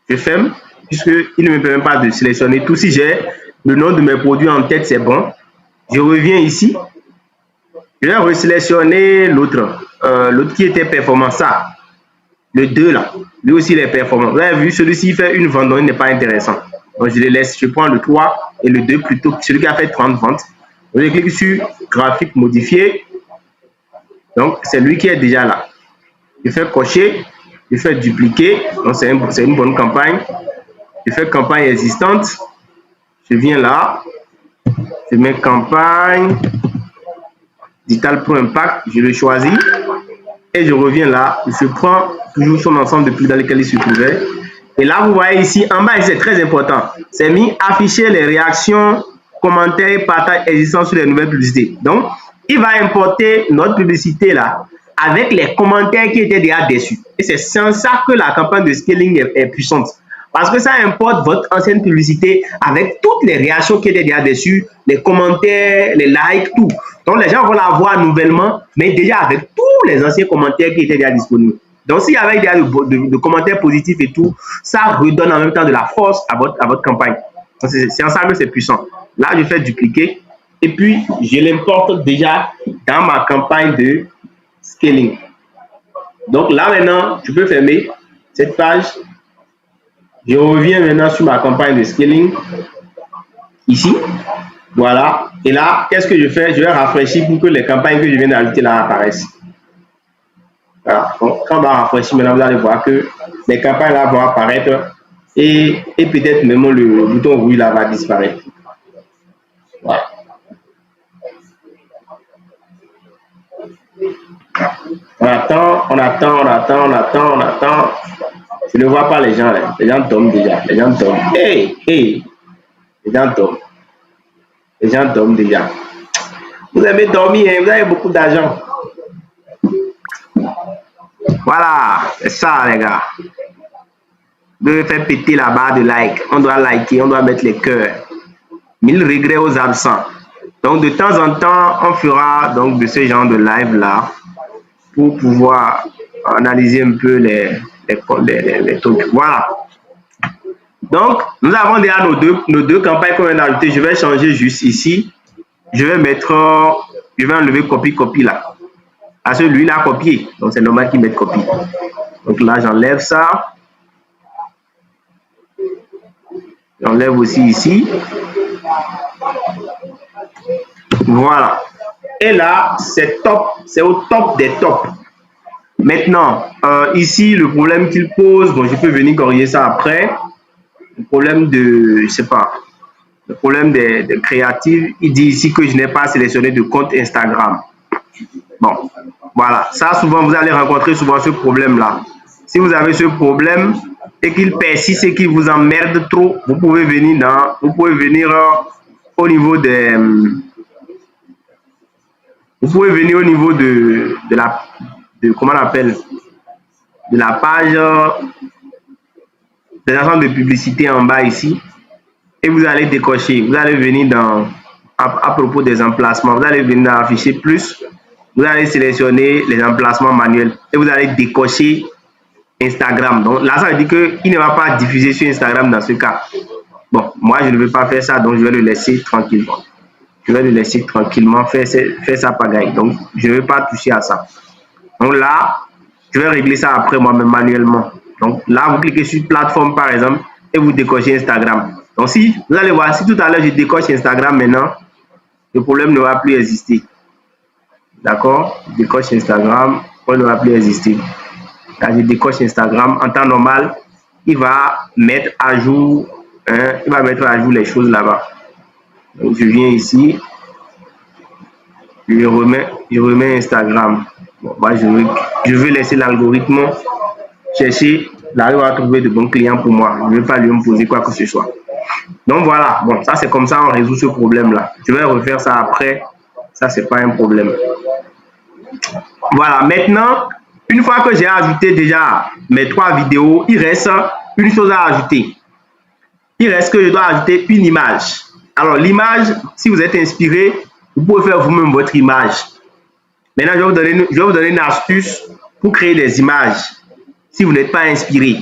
Je ferme, puisqu'il ne me permet pas de sélectionner tout. Si j'ai le nom de mes produits en tête, c'est bon. Je reviens ici. Je vais resélectionner l'autre qui était performant, ça. Le 2 là. Lui aussi, il est performant. Vous avez vu, celui-ci fait une vente, donc il n'est pas intéressant. Donc, je le laisse. Je prends le 3 et le 2 plutôt, celui qui a fait 30 ventes. Donc, je clique sur graphique modifié. Donc, c'est lui qui est déjà là. Je fais cocher, je fais dupliquer. Donc, c'est une bonne campagne. Je fais campagne existante. Je viens là. Je mets campagne Digital Pro Impact. Je le choisis. Et je reviens là. Je prends toujours son ensemble de plus dans lesquels il se trouvait. Et là, vous voyez ici, en bas, c'est très important. C'est mis afficher les réactions, commentaires et partages existants sur les nouvelles publicités. Donc, il va importer notre publicité là avec les commentaires qui étaient déjà dessus. Et c'est sans ça que la campagne de scaling est puissante. Parce que ça importe votre ancienne publicité avec toutes les réactions qui étaient déjà dessus, les commentaires, les likes, tout. Donc, les gens vont la voir nouvellement, mais déjà avec tous les anciens commentaires qui étaient déjà disponibles. Donc, s'il y avait déjà de commentaires positifs et tout, ça redonne en même temps de la force à votre campagne. C'est en ça que c'est puissant. Là, je fais dupliquer. Et puis, je l'importe déjà dans ma campagne de scaling. Donc là, maintenant, je peux fermer cette page. Je reviens maintenant sur ma campagne de scaling. Ici. Voilà. Et là, qu'est-ce que je fais? Je vais rafraîchir pour que les campagnes que je viens d'ajouter là apparaissent. Voilà. Donc, quand on va rafraîchir, maintenant, vous allez voir que les campagnes là vont apparaître et peut-être même le bouton rouge là va disparaître. Voilà. On attend. Je ne vois pas les gens là. Les gens dorment déjà. Les gens dorment. Hey! Les gens dorment. Les gens dorment déjà. Vous avez dormi, hein? Vous avez beaucoup d'argent. Voilà, c'est ça les gars. Vous devez faire péter la barre de like. On doit liker, on doit mettre les cœurs. 1000 regrets aux absents. Donc de temps en temps, on fera donc de ce genre de live là pour pouvoir analyser un peu les trucs. Voilà. Donc, nous avons déjà nos deux campagnes qu'on vient d'ajouter. Je vais changer juste ici. Je vais enlever copie là. Parce que lui, il a copié. Donc, c'est normal qu'il mette copie. Donc là, j'enlève ça. J'enlève aussi ici. Voilà. Et là, c'est top. C'est au top des tops. Maintenant, ici, le problème qu'il pose, bon, je peux venir corriger ça après. Le problème de, je sais pas, le problème des créatives, il dit ici que je n'ai pas sélectionné de compte Instagram. Bon, voilà. Ça, souvent, vous allez rencontrer souvent ce problème-là. Si vous avez ce problème et qu'il persiste et qu'il vous emmerde trop, vous pouvez venir au niveau des... Vous pouvez venir au niveau comment on appelle, de la page des agents de publicité en bas ici. Et vous allez décocher. Vous allez venir à propos des emplacements. Vous allez venir dans afficher plus. Vous allez sélectionner les emplacements manuels. Et vous allez décocher Instagram. Donc là, ça veut dire qu'il ne va pas diffuser sur Instagram dans ce cas. Bon, moi, je ne veux pas faire ça. Donc, je vais le laisser tranquillement. Je vais le laisser tranquillement faire sa pagaille. Donc, je ne vais pas toucher à ça. Donc là, je vais régler ça après moi-même manuellement. Donc là, vous cliquez sur plateforme par exemple et vous décochez Instagram. Donc si vous allez voir, si tout à l'heure je décoche Instagram maintenant, le problème ne va plus exister. D'accord? Je décoche Instagram, on ne va plus exister. Là, je décoche Instagram. En temps normal, il va mettre à jour, les choses là-bas. Donc je viens ici, je remets Instagram. Bon, moi, je veux laisser l'algorithme chercher, là, il va trouver de bons clients pour moi. Je ne vais pas lui imposer quoi que ce soit. Donc voilà, bon, ça c'est comme ça on résout ce problème-là. Je vais refaire ça après. Ça, c'est pas un problème. Voilà, maintenant, une fois que j'ai ajouté déjà mes 3 vidéos, il reste une chose à ajouter. Il reste que je dois ajouter une image. Alors, l'image, si vous êtes inspiré, vous pouvez faire vous-même votre image. Maintenant, je vais vous donner une astuce pour créer des images. Si vous n'êtes pas inspiré,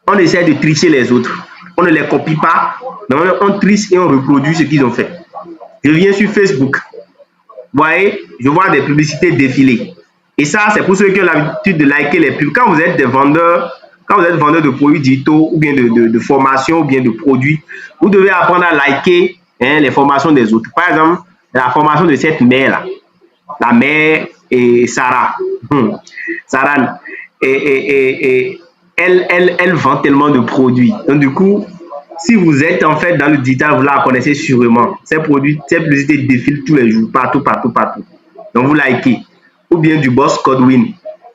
on essaie de tricher les autres. On ne les copie pas, mais on triche et on reproduit ce qu'ils ont fait. Je viens sur Facebook. Vous voyez, je vois des publicités défiler. Et ça, c'est pour ceux qui ont l'habitude de liker les pubs. Quand vous êtes vendeur de produits digitaux ou bien de formation ou bien de produits, vous devez apprendre à liker les formations des autres. Par exemple, la formation de cette mère-là. La mère et Sarah. Sarah. Et elle vend tellement de produits. Donc, du coup, si vous êtes en fait dans le digital, vous la connaissez sûrement. Ces publicités défilent tous les jours, partout. Donc, vous likez. Ou bien du boss Codewin.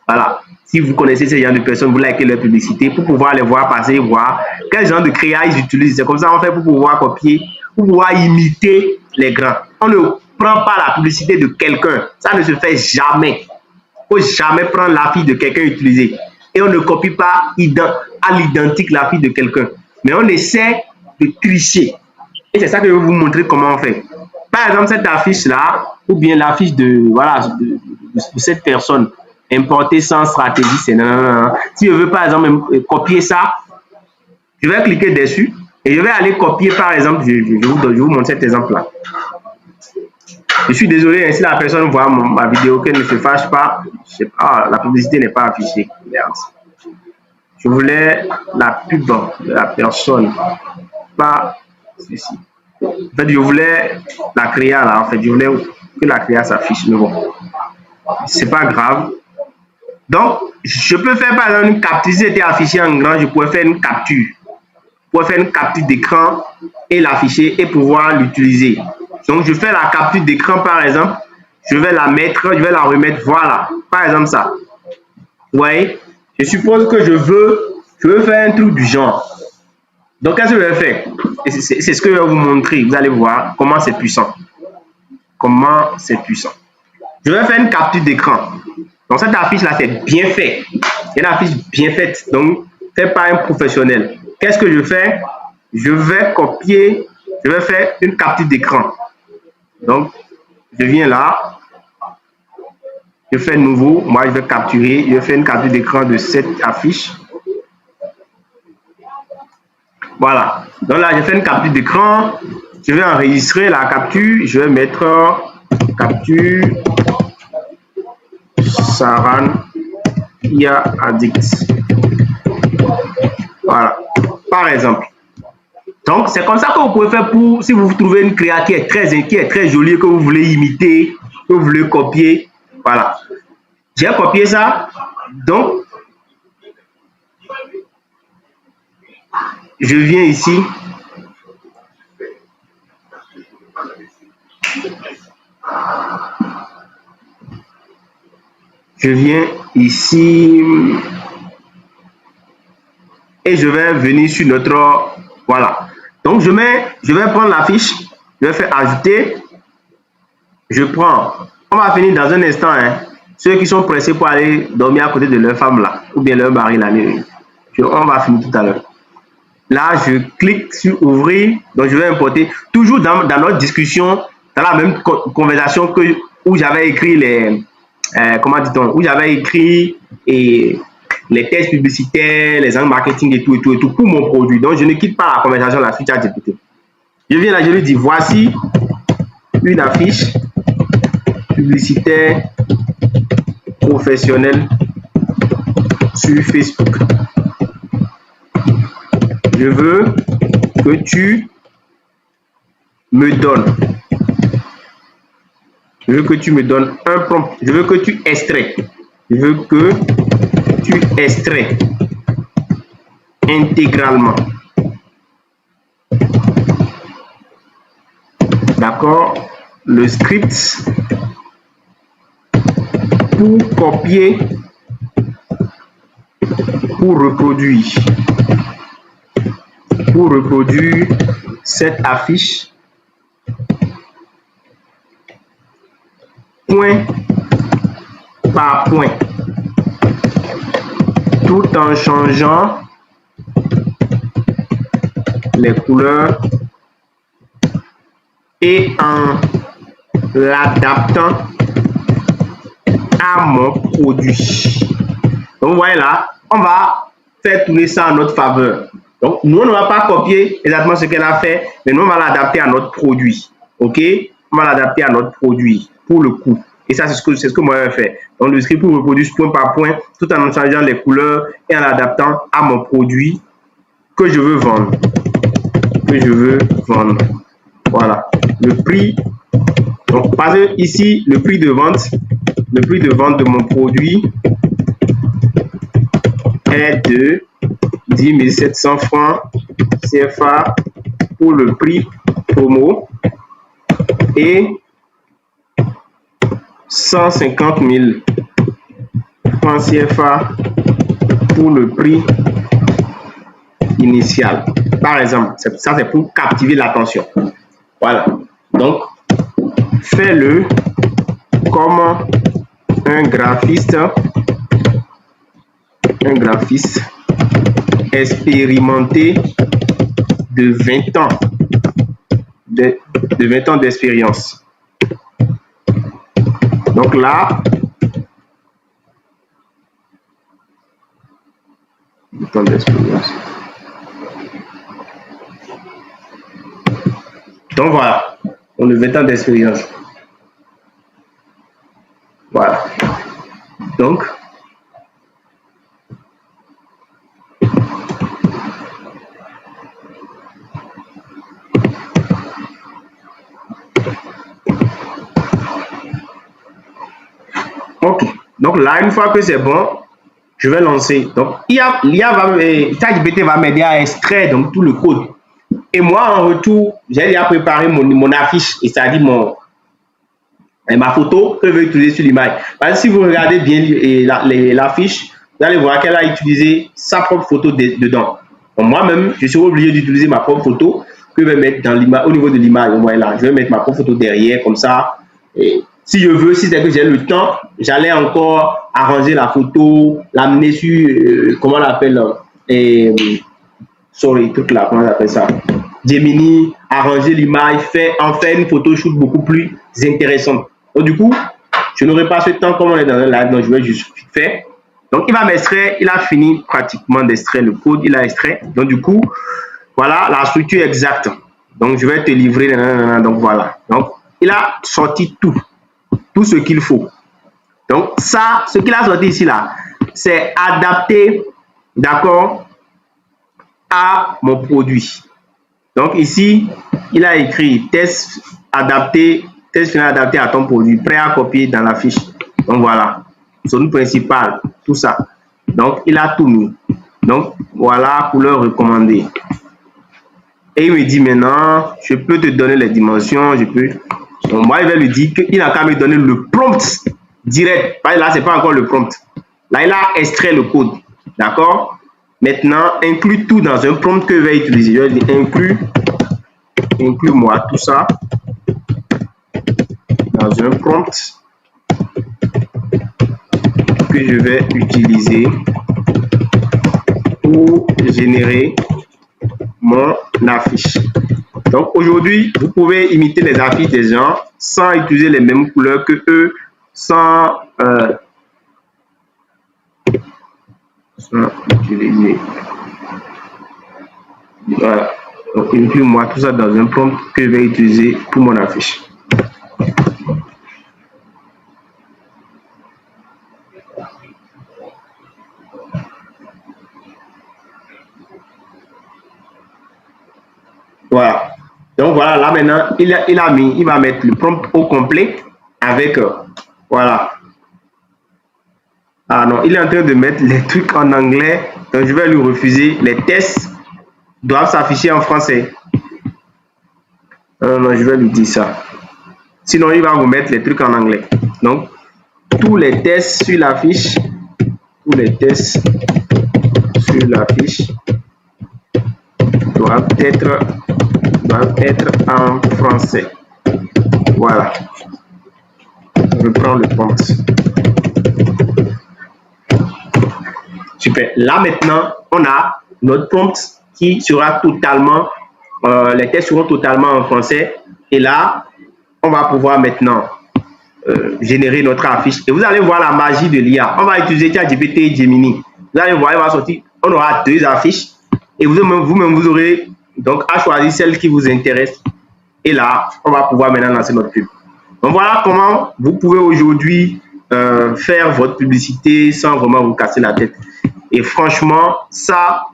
Voilà. Si vous connaissez ces genres de personnes, vous likez leur publicité pour pouvoir les voir passer, voir quel genre de créa ils utilisent. C'est comme ça, on fait pour pouvoir copier, pour pouvoir imiter les grands. On ne prend pas la publicité de quelqu'un. Ça ne se fait jamais. Il ne faut jamais prendre la fiche de quelqu'un utilisée. Et on ne copie pas à l'identique la fiche de quelqu'un. Mais on essaie de tricher. Et c'est ça que je vais vous montrer comment on fait. Par exemple, cette affiche-là, ou bien l'affiche de cette personne, importer sans stratégie, c'est non. Si je veux par exemple copier ça, je vais cliquer dessus et je vais aller copier par exemple, je vais vous montrer cet exemple-là. Je suis désolé, si la personne voit ma vidéo, qu'elle ne se fâche pas, la publicité n'est pas affichée. Merde. Je voulais la pub de la personne, pas ceci. En fait, je voulais la créa là, en fait, je voulais que la créa s'affiche, mais bon, c'est pas grave. Donc, je peux faire par exemple une capture, si c'était affiché en grand, je pourrais faire une capture. Je pourrais faire une capture d'écran et l'afficher et pouvoir l'utiliser. Donc, je fais la capture d'écran par exemple, je vais la remettre, voilà, par exemple ça. Vous voyez, je suppose que je veux faire un truc du genre. Donc, qu'est-ce que je vais faire? C'est ce que je vais vous montrer. Vous allez voir comment c'est puissant. Comment c'est puissant. Je vais faire une capture d'écran. Donc, cette affiche-là, c'est bien fait. C'est une affiche bien faite. Donc, fait par un professionnel. Qu'est-ce que je fais? Je vais copier. Je vais faire une capture d'écran. Donc, je viens là. Je fais nouveau. Moi, je vais capturer. Je vais faire une capture d'écran de cette affiche. Voilà. Donc là, j'ai fait une capture d'écran. Je vais enregistrer la capture. Je vais mettre capture Saran IA Addict. Voilà. Par exemple. Donc, c'est comme ça que vous pouvez faire pour, si vous trouvez une créa qui est très jolie, que vous voulez imiter, que vous voulez copier. Voilà. J'ai copié ça. Donc, je viens ici. Je viens ici. Et je vais venir sur notre... Voilà. Donc, je vais prendre la fiche. Je vais faire ajouter. Je prends on va finir dans un instant. Hein. Ceux qui sont pressés pour aller dormir à côté de leur femme là, ou bien leur mari la nuit. On va finir tout à l'heure. Là, je clique sur ouvrir. Donc, je vais importer. Toujours dans notre discussion, dans la même conversation où j'avais écrit les... comment dit-on? Où j'avais écrit les tests publicitaires, les angles marketing et tout pour mon produit. Donc, je ne quitte pas la conversation là sur ChatGPT. Je viens là, je lui dis, voici une affiche publicitaire professionnelle sur Facebook. Je veux que tu me donnes. Je veux que tu me donnes un prompt. Je veux que tu extrais. Je veux que tu extrais intégralement. D'accord? Le script pour copier, pour reproduire cette affiche point par point, tout en changeant les couleurs et en l'adaptant à mon produit. Donc, vous voyez là, on va faire tourner ça en notre faveur. Donc, nous, on ne va pas copier exactement ce qu'elle a fait, mais nous, on va l'adapter à notre produit. OK? On va l'adapter à notre produit pour le coup. Et ça, c'est ce que moi, je vais faire. Donc, le script pour reproduire point par point, tout en changeant les couleurs et en l'adaptant à mon produit que je veux vendre. Voilà. Le prix. Donc, parce que ici, le prix de vente de mon produit est de 10 700 francs CFA pour le prix promo et 150 000 francs CFA pour le prix initial. Par exemple, ça c'est pour captiver l'attention. Voilà. Donc, fais-le comme un graphiste expérimenté de 20 ans d'expérience. Donc là, temps d'expérience. Donc voilà, on a 20 ans d'expérience. Voilà. Donc, ok. Donc là, une fois que c'est bon, je vais lancer. Donc, ChatGPT va m'aider à extraire donc tout le code. Et moi, en retour, j'ai déjà préparé mon affiche, et c'est-à-dire ma photo que je vais utiliser sur l'image. Parce que si vous regardez bien l'affiche, vous allez voir qu'elle a utilisé sa propre photo dedans. Moi-même, je suis obligé d'utiliser ma propre photo que je vais mettre dans l'image, au niveau de l'image. Voilà, je vais mettre ma propre photo derrière, comme ça. Et si je veux, si c'est que j'ai le temps, j'allais encore arranger la photo, l'amener sur, comment on l'appelle, truc là, comment on appelle ça, Gemini, arranger l'image, en faire une photo shoot beaucoup plus intéressante. Donc du coup, je n'aurai pas ce temps comme on est dans un live, donc je vais juste faire. Donc il va m'extraire, il a fini pratiquement d'extraire le code, il a extrait. Donc du coup, voilà la structure exacte. Donc je vais te livrer, donc voilà. Donc il a sorti tout ce qu'il faut. Donc ça, ce qu'il a sorti ici là, c'est adapté, d'accord, à mon produit. Donc ici, il a écrit test final adapté à ton produit, prêt à copier dans la fiche. Donc voilà, zone principale, tout ça. Donc il a tout mis. Donc voilà, couleur recommandée. Et il me dit maintenant, je peux te donner les dimensions, je peux. Donc moi, il va lui dire qu'il n'a qu'à me donner le prompt direct. Là, c'est pas encore le prompt. Là, il a extrait le code. D'accord? Maintenant, inclus tout dans un prompt que je vais utiliser. Je vais dire inclus-moi tout ça dans un prompt que je vais utiliser pour générer mon affiche. Donc aujourd'hui, vous pouvez imiter les affiches des gens sans utiliser les mêmes couleurs que eux, sans utiliser. Voilà. Donc inclus-moi tout ça dans un prompt que je vais utiliser pour mon affiche. Voilà. Donc voilà, là maintenant, il va mettre le prompt au complet avec, voilà. Ah non, il est en train de mettre les trucs en anglais, donc je vais lui refuser. Les tests doivent s'afficher en français. Non, non, je vais lui dire ça. Sinon, il va vous mettre les trucs en anglais. Donc, tous les tests sur la fiche, doivent être en français. Voilà. Je prends le prompt. Super. Là maintenant, on a notre prompt qui sera totalement, les tests seront totalement en français. Et là, on va pouvoir maintenant générer notre affiche. Et vous allez voir la magie de l'IA. On va utiliser ChatGPT et Gemini. Vous allez voir, il va sortir, on aura 2 affiches. Et vous-même, vous aurez donc à choisir celle qui vous intéresse. Et là, on va pouvoir maintenant lancer notre pub. Donc voilà comment vous pouvez aujourd'hui faire votre publicité sans vraiment vous casser la tête. Et franchement, ça,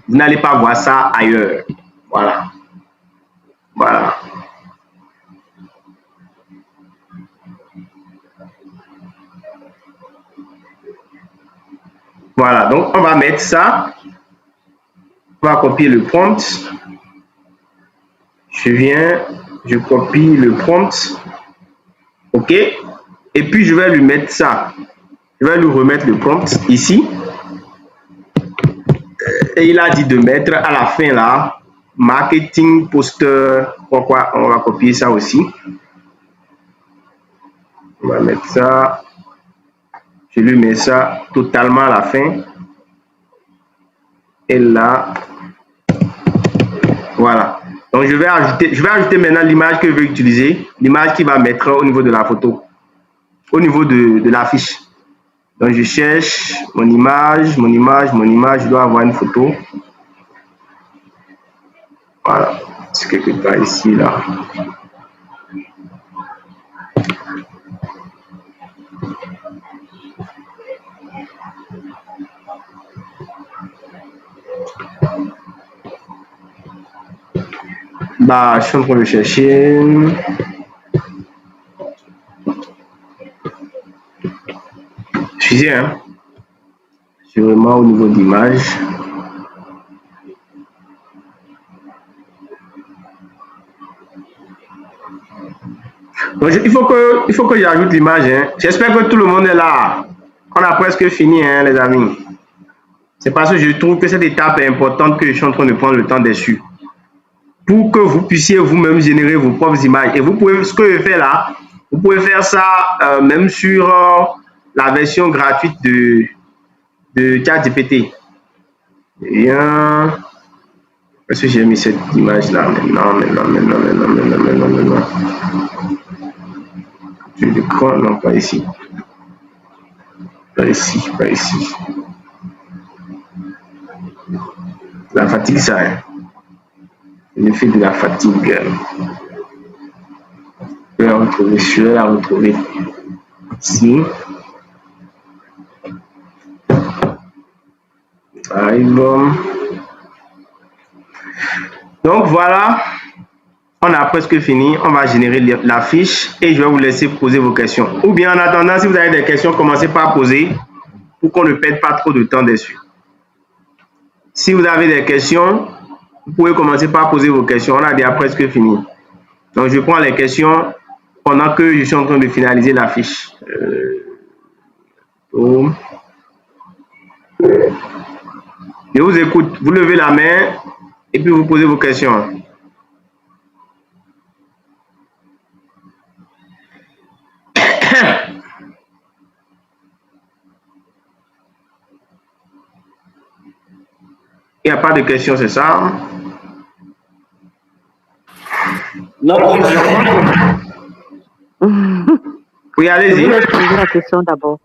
vous n'allez pas voir ça ailleurs. Voilà. Voilà. Voilà, donc on va mettre ça. On va copier le prompt. Je copie le prompt. OK. Et puis je vais lui mettre ça. Je vais lui remettre le prompt ici. Et il a dit de mettre à la fin là, marketing poster. Pourquoi? On va copier ça aussi. On va mettre ça. Je lui mets ça totalement à la fin. Et là, voilà. Donc je vais ajouter maintenant l'image que je vais utiliser, l'image qui va mettre au niveau de la photo, au niveau de l'affiche. Donc je cherche mon image, je dois avoir une photo. Voilà, c'est quelque part ici, là. Bah, je suis en train de chercher. Excusez, hein. C'est vraiment au niveau d'image. Donc, il faut que j'ajoute l'image. Hein. J'espère que tout le monde est là. On a presque fini, hein, les amis. C'est parce que je trouve que cette étape est importante que je suis en train de prendre le temps dessus. Pour que vous puissiez vous-même générer vos propres images. Et vous pouvez, ce que je fais là, vous pouvez faire ça même sur la version gratuite de ChatGPT. Bien. Est-ce que j'ai mis cette image là maintenant. Je l'écran, non, pas ici. Pas ici. La fatigue, ça, hein. L'effet de la fatigue. Je vais la retrouver ici. Arrive. Donc voilà, on a presque fini. On va générer la fiche et je vais vous laisser poser vos questions. Ou bien en attendant, si vous avez des questions, commencez par poser pour qu'on ne perde pas trop de temps dessus. Si vous avez des questions, vous pouvez commencer par poser vos questions. On a déjà presque fini. Donc je prends les questions pendant que je suis en train de finaliser la fiche. Je vous écoute. Vous levez la main et puis vous posez vos questions. Il n'y a pas de question, c'est ça? Non, Oui, Je allez-y. voulais poser la question d'abord.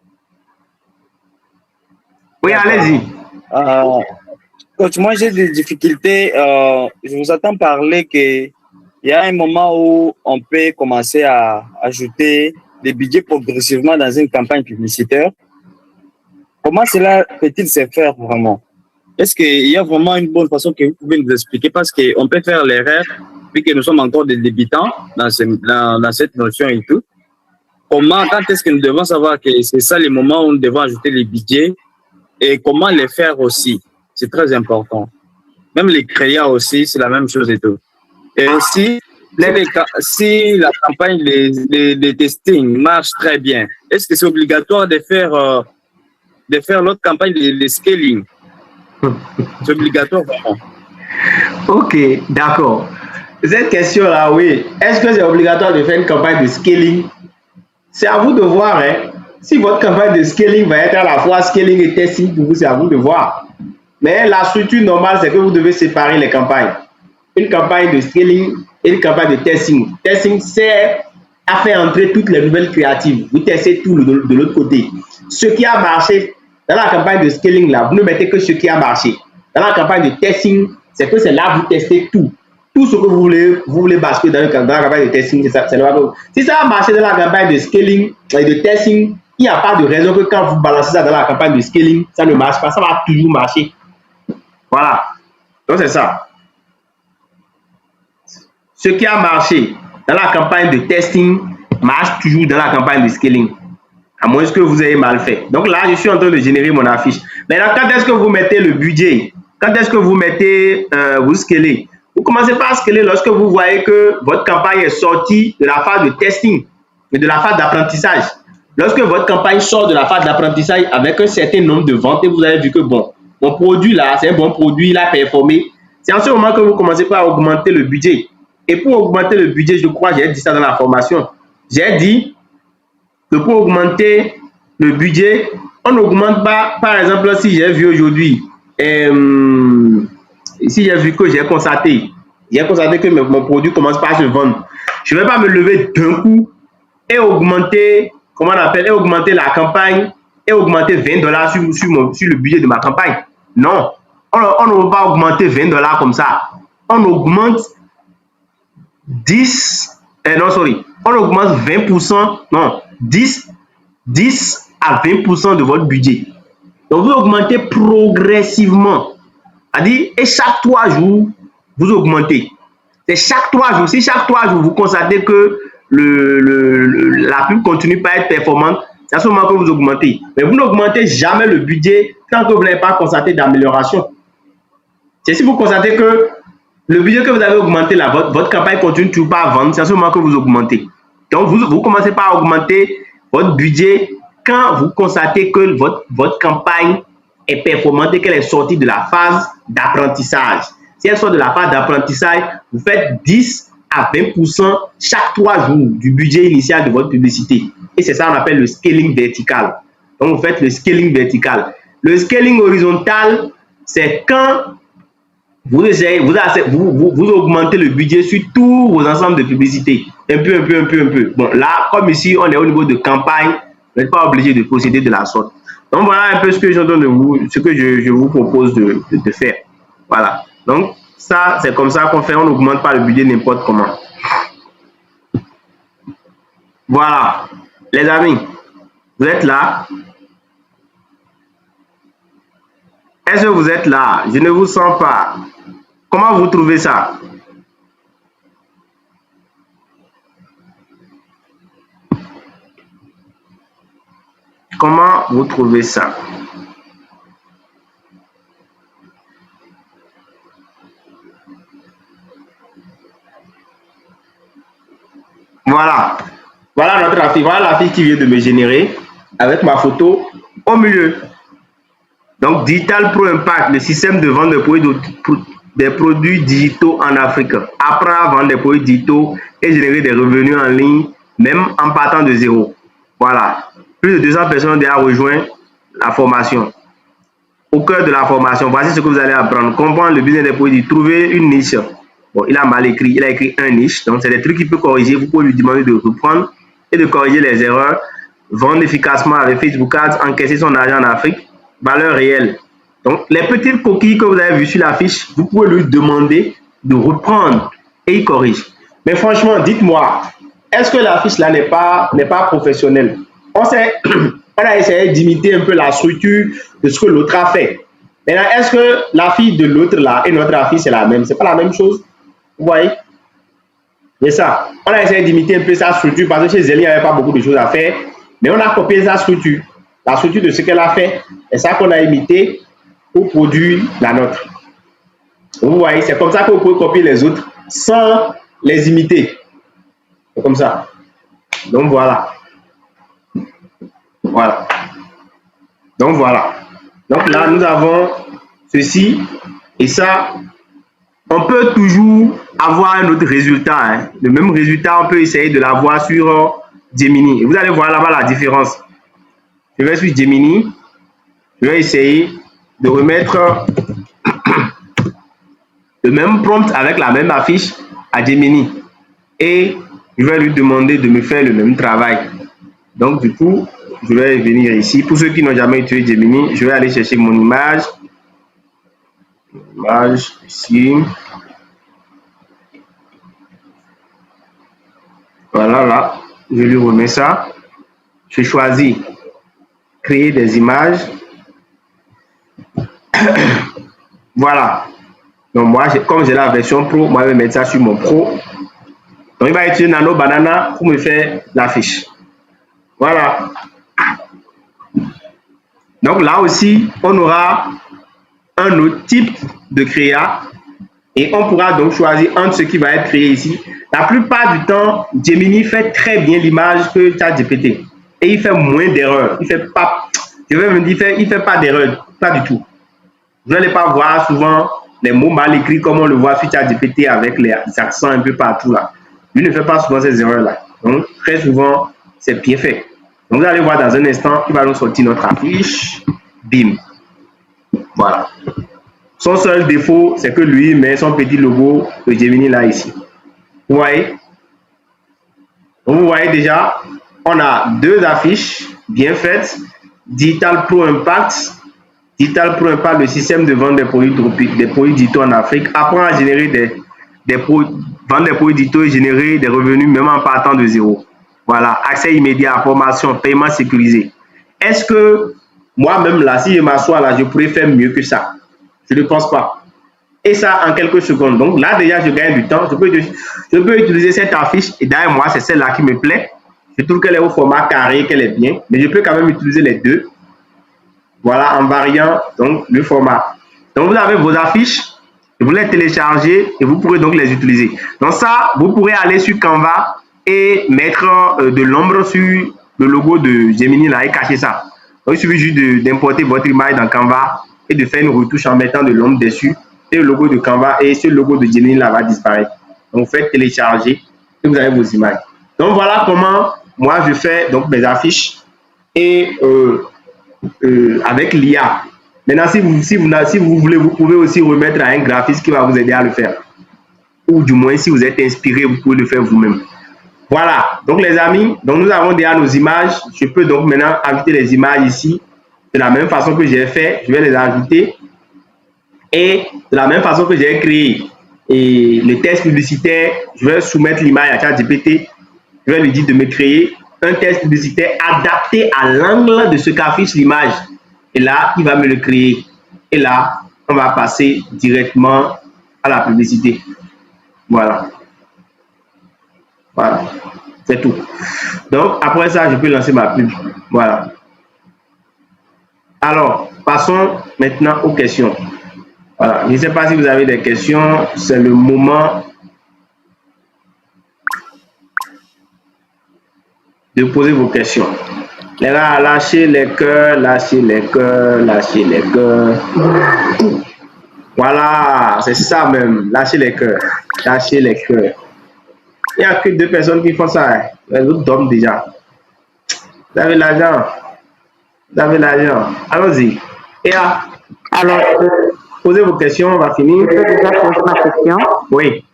Oui, allez-y. coach, moi j'ai des difficultés. Je vous entends parler qu'il y a un moment où on peut commencer à ajouter des budgets progressivement dans une campagne publicitaire. Comment cela peut-il se faire vraiment? Est-ce qu'il y a vraiment une bonne façon que vous pouvez nous expliquer? Parce qu'on peut faire l'erreur, vu que nous sommes encore des débutants dans cette notion et tout. Comment, quand est-ce que nous devons savoir que c'est ça les moments où nous devons ajouter les budgets et comment les faire aussi? C'est très important. Même les créas aussi, c'est la même chose et tout. Et si la campagne de testing marche très bien, est-ce que c'est obligatoire de faire l'autre campagne de scaling? C'est obligatoire vraiment. Ok, d'accord. Cette question-là, oui. Est-ce que c'est obligatoire de faire une campagne de scaling? C'est à vous de voir. Hein. Si votre campagne de scaling va être à la fois scaling et testing, pour vous, c'est à vous de voir. Mais la structure normale, c'est que vous devez séparer les campagnes. Une campagne de scaling et une campagne de testing. Testing, c'est à faire entrer toutes les nouvelles créatives. Vous testez tout de l'autre côté. Ce qui a marché dans la campagne de scaling, là, vous ne mettez que ce qui a marché. Dans la campagne de testing, c'est que c'est là que vous testez tout. Tout ce que vous voulez basculer dans la campagne de testing, c'est là. Si ça a marché dans la campagne de scaling et de testing, il n'y a pas de raison que quand vous balancez ça dans la campagne de scaling, ça ne marche pas. Ça va toujours marcher. Voilà. Donc, c'est ça. Ce qui a marché dans la campagne de testing marche toujours dans la campagne de scaling. À moins que vous ayez mal fait. Donc là, je suis en train de générer mon affiche. Maintenant, quand est-ce que vous mettez le budget? Quand est-ce que vous mettez, vous scalez? Vous commencez par scaler lorsque vous voyez que votre campagne est sortie de la phase de testing et de la phase d'apprentissage. Lorsque votre campagne sort de la phase d'apprentissage avec un certain nombre de ventes et vous avez vu que bon, mon produit là, c'est un bon produit, il a performé. C'est en ce moment que vous commencez par augmenter le budget. Et pour augmenter le budget, je crois, j'ai dit ça dans la formation. J'ai dit que pour augmenter le budget, on n'augmente pas, par exemple, si j'ai vu aujourd'hui, si j'ai vu que j'ai constaté que mon produit commence pas à se vendre, je ne vais pas me lever d'un coup et augmenter, comment on appelle, et augmenter la campagne et augmenter $20 sur le budget de ma campagne. Non, on ne va pas augmenter $20 comme ça. On augmente 10, on augmente 20%, non, 10 à 20% de votre budget. Donc, vous augmentez progressivement. C'est-à-dire, et chaque 3 jours, vous augmentez. C'est chaque 3 jours. Si chaque 3 jours, vous constatez que la pub continue pas à être performante, c'est à ce moment que vous augmentez. Mais vous n'augmentez jamais le budget tant que vous n'avez pas constaté d'amélioration. C'est si vous constatez que le budget que vous avez augmenté là, votre campagne continue toujours pas à vendre, c'est à ce moment que vous augmentez. Donc, vous commencez par augmenter votre budget quand vous constatez que votre campagne est performante et qu'elle est sortie de la phase d'apprentissage. Si elle sort de la phase d'apprentissage, vous faites 10 à 20% chaque 3 jours du budget initial de votre publicité. Et c'est ça qu'on appelle le scaling vertical. Donc, vous faites le scaling vertical. Le scaling horizontal, c'est quand vous augmentez le budget sur tous vos ensembles de publicité. Un peu. Bon, là, comme ici, on est au niveau de campagne, vous n'êtes pas obligé de procéder de la sorte. Donc, voilà un peu ce que je vous propose de faire. Voilà. Donc, ça, c'est comme ça qu'on fait. On n'augmente pas le budget n'importe comment. Voilà. Les amis, vous êtes là? Est-ce que vous êtes là? Je ne vous sens pas. Comment vous trouvez ça? Comment vous trouvez ça? Voilà. Voilà notre affiche. Voilà l'affiche qui vient de me générer avec ma photo au milieu. Donc, Digital Pro Impact, le système de vente des produits digitaux en Afrique. Apprendre à vendre des produits digitaux et générer des revenus en ligne, même en partant de zéro. Voilà. Plus de 200 personnes ont déjà rejoint la formation. au cœur de la formation. Voici ce que vous allez apprendre. Comprendre le business des produits, trouver une niche. Bon, il a mal écrit, il a écrit un niche. Donc, c'est des trucs qu'il peut corriger. Vous pouvez lui demander de reprendre et de corriger les erreurs. Vendre efficacement avec Facebook Ads, encaisser son argent en Afrique. Valeur réelle. Donc, les petites coquilles que vous avez vues sur la fiche, vous pouvez lui demander de reprendre et il corrige. Mais franchement, dites-moi, est-ce que la fiche là n'est pas professionnelle? On a essayé d'imiter un peu la structure de ce que l'autre a fait. Maintenant, est-ce que la fiche de l'autre là et notre affiche c'est la même? C'est pas la même chose? Vous voyez? C'est ça. On a essayé d'imiter un peu sa structure parce que chez Zélie, il n'y avait pas beaucoup de choses à faire. Mais on a copié sa structure. La structure de ce qu'elle a fait. C'est ça qu'on a imité pour produire la nôtre. Vous voyez, c'est comme ça que vous pouvez copier les autres sans les imiter. C'est comme ça. Donc voilà. Voilà. Donc voilà. Donc là, nous avons ceci et ça. On peut toujours avoir un autre résultat. Hein. Le même résultat, on peut essayer de l'avoir sur Gemini. Et vous allez voir là-bas la différence. Je vais sur Gemini. Je vais essayer de remettre le même prompt avec la même affiche à Gemini. Et je vais lui demander de me faire le même travail. Donc, du coup, je vais venir ici. Pour ceux qui n'ont jamais utilisé Gemini, je vais aller chercher mon image. Image ici. Voilà, là. Je lui remets ça. Je choisis créer des images. Voilà. Donc, moi, comme j'ai la version pro, moi, je vais mettre ça sur mon pro. Donc, il va utiliser Nano Banana pour me faire la fiche. Voilà. Donc, là aussi, on aura un autre type de créa et on pourra donc choisir entre ce qui va être créé ici. La plupart du temps, Gemini fait très bien l'image que ChatGPT et il fait moins d'erreurs. Il fait pas, je vais me dire, il fait pas d'erreurs, pas du tout. Vous n'allez pas voir souvent les mots mal écrits comme on le voit sur ChatGPT avec les accents un peu partout là. Lui ne fait pas souvent ces erreurs-là. Donc, très souvent, c'est bien fait. Donc, vous allez voir dans un instant, il va nous sortir notre affiche. Bim. Voilà. Son seul défaut, c'est que lui met son petit logo de Gemini là ici. Vous voyez? Donc, vous voyez déjà, on a deux affiches bien faites. Digital Pro Impact. Digital Pro Impact, le système de vente des produits digitaux en Afrique. Apprend à générer vendre des produits digitaux et générer des revenus même en partant de zéro. Voilà, accès immédiat, formation, paiement sécurisé. Est-ce que moi-même là, si je m'assois là, je pourrais faire mieux que ça? Je ne pense pas. Et ça en quelques secondes. Donc là déjà, je gagne du temps. Je peux utiliser cette affiche et derrière moi, c'est celle-là qui me plaît. Je trouve qu'elle est au format carré, qu'elle est bien. Mais je peux quand même utiliser les deux. Voilà, en variant donc le format. Donc vous avez vos affiches. Vous les téléchargez et vous pourrez donc les utiliser. Donc ça, vous pourrez aller sur Canva et mettre de l'ombre sur le logo de Gemini là et cacher ça. Donc il suffit juste d'importer votre image dans Canva et de faire une retouche en mettant de l'ombre dessus et le logo de Canva et ce logo de Gemini là va disparaître. Donc vous faites télécharger et vous avez vos images. Donc voilà comment moi je fais donc mes affiches et avec l'IA. Maintenant, si vous voulez, vous pouvez aussi remettre à un graphiste qui va vous aider à le faire. Ou du moins, si vous êtes inspiré, vous pouvez le faire vous-même. Voilà. Donc, les amis, donc nous avons déjà nos images. Je peux donc maintenant ajouter les images ici. De la même façon que j'ai fait, je vais les ajouter. Et de la même façon que j'ai créé les textes publicitaires, je vais soumettre l'image à ChatGPT. Je vais lui dire de me créer un texte publicitaire adapté à l'angle de ce qu'affiche l'image. Et là, il va me le créer. Et là, on va passer directement à la publicité. Voilà. Voilà. C'est tout. Donc, après ça, je peux lancer ma pub. Voilà. Alors, passons maintenant aux questions. Voilà. Je ne sais pas si vous avez des questions. C'est le moment de poser vos questions. Les gars, lâchez les cœurs, lâchez les cœurs, lâchez les cœurs. Voilà, c'est ça même. Lâchez les cœurs, lâchez les cœurs. Il n'y a que 2 personnes qui font ça. Hein. Les autres dorment déjà. Vous avez l'argent. Vous avez l'argent. Allons-y. Et là, Alors, Posez vos questions, on va finir. je peux déjà poser ma question. Oui.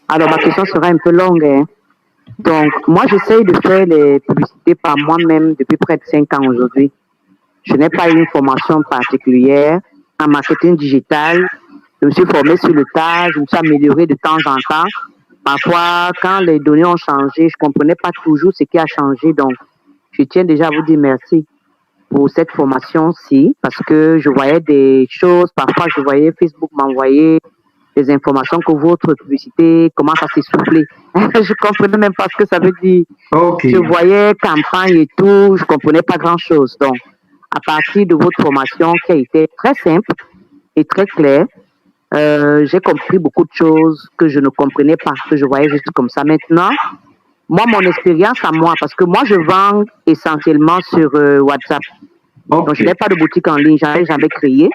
Alors, ma question sera un peu longue. Hein. Donc, moi, j'essaye de faire les publicités par moi-même depuis près de 5 ans aujourd'hui. Je n'ai pas eu une formation particulière en marketing digital. Je me suis formée sur le tas, je me suis améliorée de temps en temps. Parfois, quand les données ont changé, je ne comprenais pas toujours ce qui a changé. Donc, je tiens déjà à vous dire merci pour cette formation-ci parce que je voyais des choses. Parfois, je voyais Facebook m'envoyer des informations que votre publicité commence à s'essouffler. Je comprenais même pas ce que ça veut dire. Ok. Je voyais campagne et tout, je comprenais pas grand-chose. Donc, à partir de votre formation qui a été très simple et très claire, j'ai compris beaucoup de choses que je ne comprenais pas, que je voyais juste comme ça. Maintenant, moi, mon expérience à moi, parce que moi, je vends essentiellement sur WhatsApp. Donc, je n'ai pas de boutique en ligne, j'en ai jamais créé.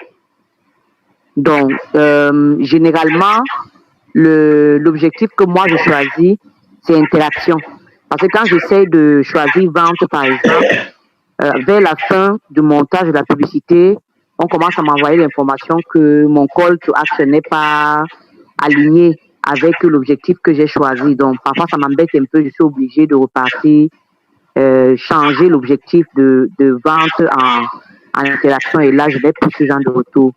Donc, généralement, l'objectif que moi je choisis, c'est interaction. Parce que quand j'essaie de choisir vente, par exemple, vers la fin du montage de la publicité, on commence à m'envoyer l'information que mon call to action n'est pas aligné avec l'objectif que j'ai choisi. Donc, parfois, ça m'embête un peu. Je suis obligée de repartir, changer l'objectif de vente en interaction. Et là, je n'ai plus ce genre de retour.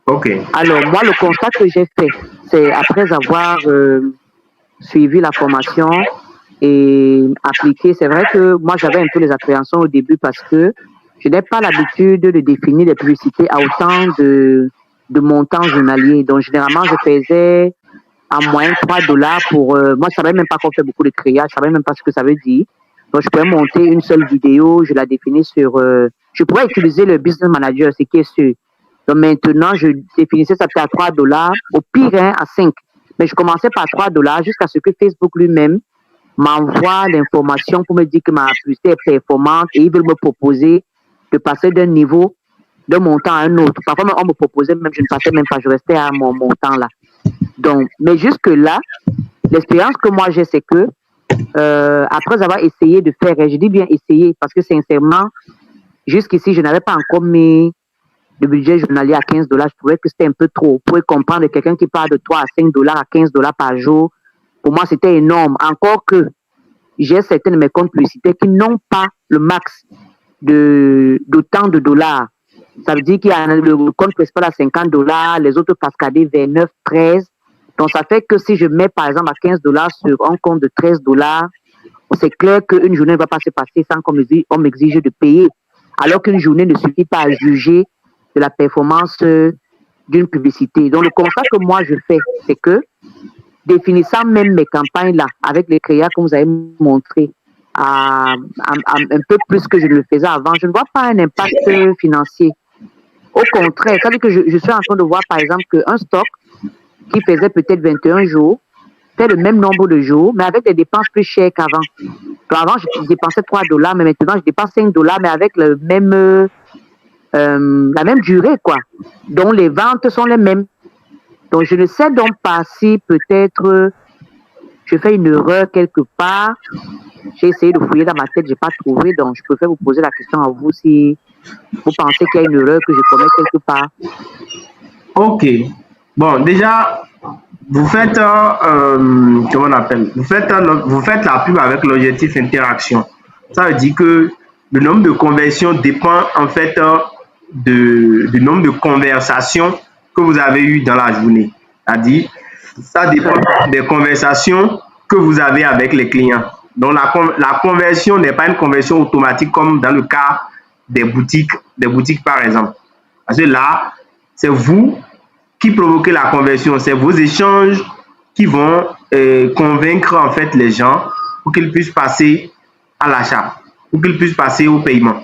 Ok. Alors, moi, le constat que j'ai fait, c'est après avoir suivi la formation et appliqué, c'est vrai que moi, j'avais un peu les appréhensions au début parce que je n'ai pas l'habitude de définir les publicités à autant de montants journaliers. Donc, généralement, je faisais en moyenne $3 pour... moi, je ne savais même pas qu'on fait beaucoup de créations, je ne savais même pas ce que ça veut dire. Donc, je pouvais monter une seule vidéo, je la définis sur... je pourrais utiliser le Business Manager, ce qui est sûr. Donc maintenant, je définissais ça à $3, au pire hein, à 5. Mais je commençais par $3 jusqu'à ce que Facebook lui-même m'envoie l'information pour me dire que ma publicité est performante et ils veulent me proposer de passer d'un niveau, d'un montant à un autre. Parfois, on me proposait même, je ne passais même pas, je restais à mon montant là. Donc, mais jusque-là, l'expérience que moi j'ai, c'est que après avoir essayé de faire, et je dis bien essayer parce que sincèrement, jusqu'ici, je n'avais pas encore mis le budget journalier à $15, je trouvais que c'était un peu trop. Vous pouvez comprendre quelqu'un qui part de $3 à $5 à $15 par jour. Pour moi, c'était énorme. Encore que j'ai certains de mes comptes publicitaires qui n'ont pas le max d'autant de dollars. Ça veut dire qu'il y a le compte principal à $50, les autres cascadés vers 9, 13. Donc, ça fait que si je mets, par exemple, à $15 sur un compte de $13, c'est clair qu'une journée ne va pas se passer sans qu'on m'exige de payer. Alors qu'une journée ne suffit pas à juger de la performance d'une publicité. Donc, le constat que moi je fais, c'est que définissant même mes campagnes-là, avec les créas que vous avez montré, un peu plus que je ne le faisais avant, je ne vois pas un impact financier. Au contraire, ça veut dire que je suis en train de voir, par exemple, qu'un stock qui faisait peut-être 21 jours, fait le même nombre de jours, mais avec des dépenses plus chères qu'avant. Donc, avant, je dépensais $3, mais maintenant, je dépense $5, mais avec le même... la même durée, quoi. Donc, les ventes sont les mêmes. Donc, je ne sais donc pas si peut-être je fais une erreur quelque part. J'ai essayé de fouiller dans ma tête, je n'ai pas trouvé. Donc, je préfère vous poser la question à vous si vous pensez qu'il y a une erreur que je commets quelque part. Ok. Bon, déjà, vous faites, comment on appelle, vous faites la pub avec l'objectif interaction. Ça veut dire que le nombre de conversions dépend en fait du nombre de conversations que vous avez eues dans la journée. C'est-à-dire, ça dépend des conversations que vous avez avec les clients. Donc, la conversion n'est pas une conversion automatique comme dans le cas des boutiques par exemple. Parce que là, c'est vous qui provoquez la conversion. C'est vos échanges qui vont convaincre en fait les gens pour qu'ils puissent passer à l'achat, pour qu'ils puissent passer au paiement.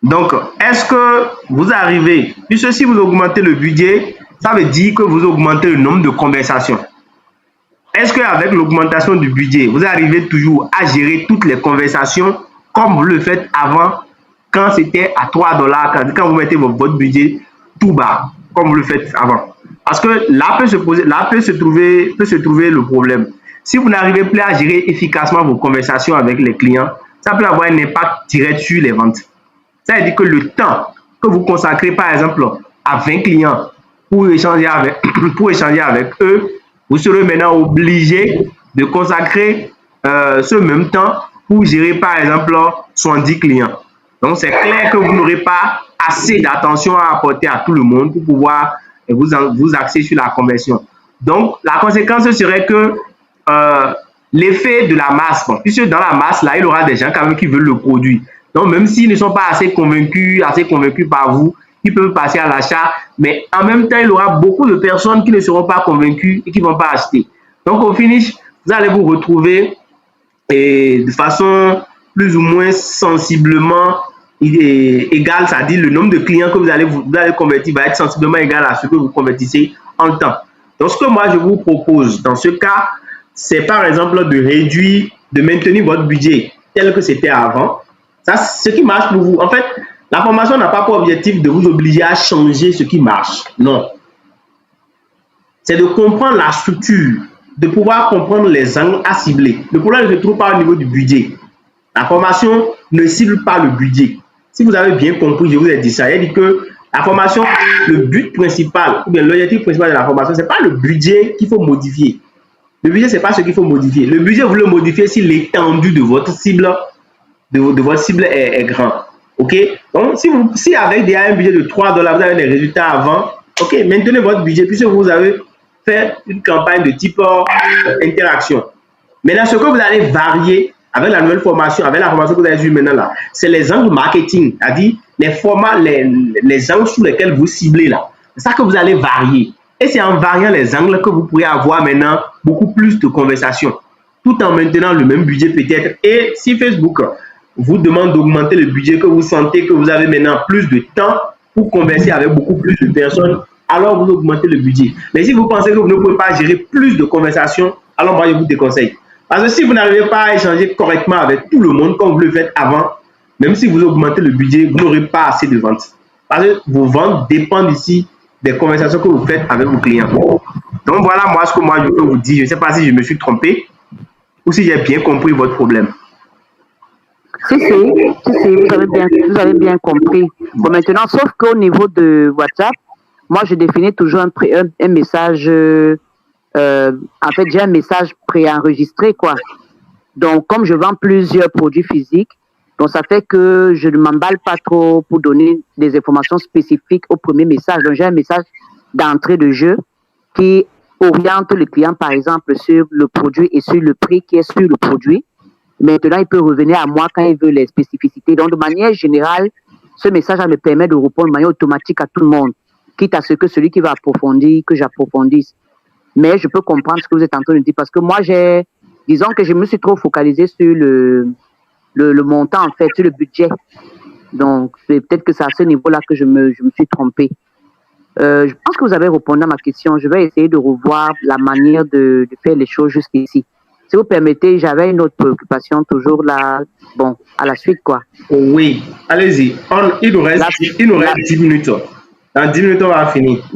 Donc, est-ce que vous arrivez, puisque si vous augmentez le budget, ça veut dire que vous augmentez le nombre de conversations. Est-ce qu'avec l'augmentation du budget, vous arrivez toujours à gérer toutes les conversations comme vous le faites avant, quand c'était à $3, quand vous mettez votre budget tout bas, comme vous le faites avant? Parce que là peut se trouver le problème. Si vous n'arrivez plus à gérer efficacement vos conversations avec les clients, ça peut avoir un impact direct sur les ventes. Ça veut dire que le temps que vous consacrez par exemple à 20 clients pour échanger avec eux, vous serez maintenant obligé de consacrer ce même temps pour gérer par exemple 70 clients. Donc c'est clair que vous n'aurez pas assez d'attention à apporter à tout le monde pour pouvoir vous axer sur la conversion. Donc la conséquence serait que l'effet de la masse, bon, puisque dans la masse, là, il y aura des gens quand même qui veulent le produit. Donc, même s'ils ne sont pas assez convaincus par vous, ils peuvent passer à l'achat, mais en même temps, il y aura beaucoup de personnes qui ne seront pas convaincues et qui ne vont pas acheter. Donc, au finish, vous allez vous retrouver de façon plus ou moins sensiblement égale, c'est-à-dire le nombre de clients que vous allez convertir va être sensiblement égal à ce que vous convertissez en temps. Donc, ce que moi, je vous propose dans ce cas, c'est par exemple de maintenir votre budget tel que c'était avant. Ça, ce qui marche pour vous. En fait, la formation n'a pas pour objectif de vous obliger à changer ce qui marche. Non. C'est de comprendre la structure, de pouvoir comprendre les angles à cibler. Le problème ne se trouve pas au niveau du budget. La formation ne cible pas le budget. Si vous avez bien compris, je vous ai dit ça. Il a dit que la formation, le but principal, ou bien l'objectif principal de la formation, ce n'est pas le budget qu'il faut modifier. Le budget, ce n'est pas ce qu'il faut modifier. Le budget, vous le modifiez si l'étendue de votre cible, est grand. OK? Donc, si avec un budget de $3, vous avez des résultats avant, OK, maintenez votre budget puisque vous avez fait une campagne de type interaction. Maintenant, ce que vous allez varier avec la nouvelle formation, avec la formation que vous avez vue maintenant là, c'est les angles marketing, c'est-à-dire les formats, les angles sur lesquels vous ciblez là. C'est ça que vous allez varier. Et c'est en variant les angles que vous pourrez avoir maintenant beaucoup plus de conversations, tout en maintenant le même budget peut-être. Et si Facebook vous demande d'augmenter le budget, que vous sentez que vous avez maintenant plus de temps pour converser avec beaucoup plus de personnes, alors vous augmentez le budget. Mais si vous pensez que vous ne pouvez pas gérer plus de conversations, alors moi je vous déconseille. Parce que si vous n'arrivez pas à échanger correctement avec tout le monde comme vous le faites avant, même si vous augmentez le budget, vous n'aurez pas assez de ventes. Parce que vos ventes dépendent ici des conversations que vous faites avec vos clients. Donc voilà moi ce que moi je peux vous dire. Je ne sais pas si je me suis trompé ou si j'ai bien compris votre problème. Si, vous avez bien compris. Bon, maintenant, sauf qu'au niveau de WhatsApp, moi, je définis toujours un message. En fait, j'ai un message préenregistré, quoi. Donc, comme je vends plusieurs produits physiques, donc ça fait que je ne m'emballe pas trop pour donner des informations spécifiques au premier message. Donc, j'ai un message d'entrée de jeu qui oriente le client, par exemple, sur le produit et sur le prix qui est sur le produit. Maintenant, il peut revenir à moi quand il veut les spécificités. Donc, de manière générale, ce message me permet de répondre de manière automatique à tout le monde, quitte à ce que celui qui va approfondir, que j'approfondisse. Mais je peux comprendre ce que vous êtes en train de dire parce que moi, disons que je me suis trop focalisée sur le montant, en fait, sur le budget. Donc, c'est peut-être que c'est à ce niveau-là que je me suis trompée. Je pense que vous avez répondu à ma question. Je vais essayer de revoir la manière de faire les choses jusqu'ici. Si vous permettez, j'avais une autre préoccupation toujours là. Bon, à la suite, quoi. Oui, allez-y. Il nous reste 10 minutes. Dans 10 minutes, on va finir.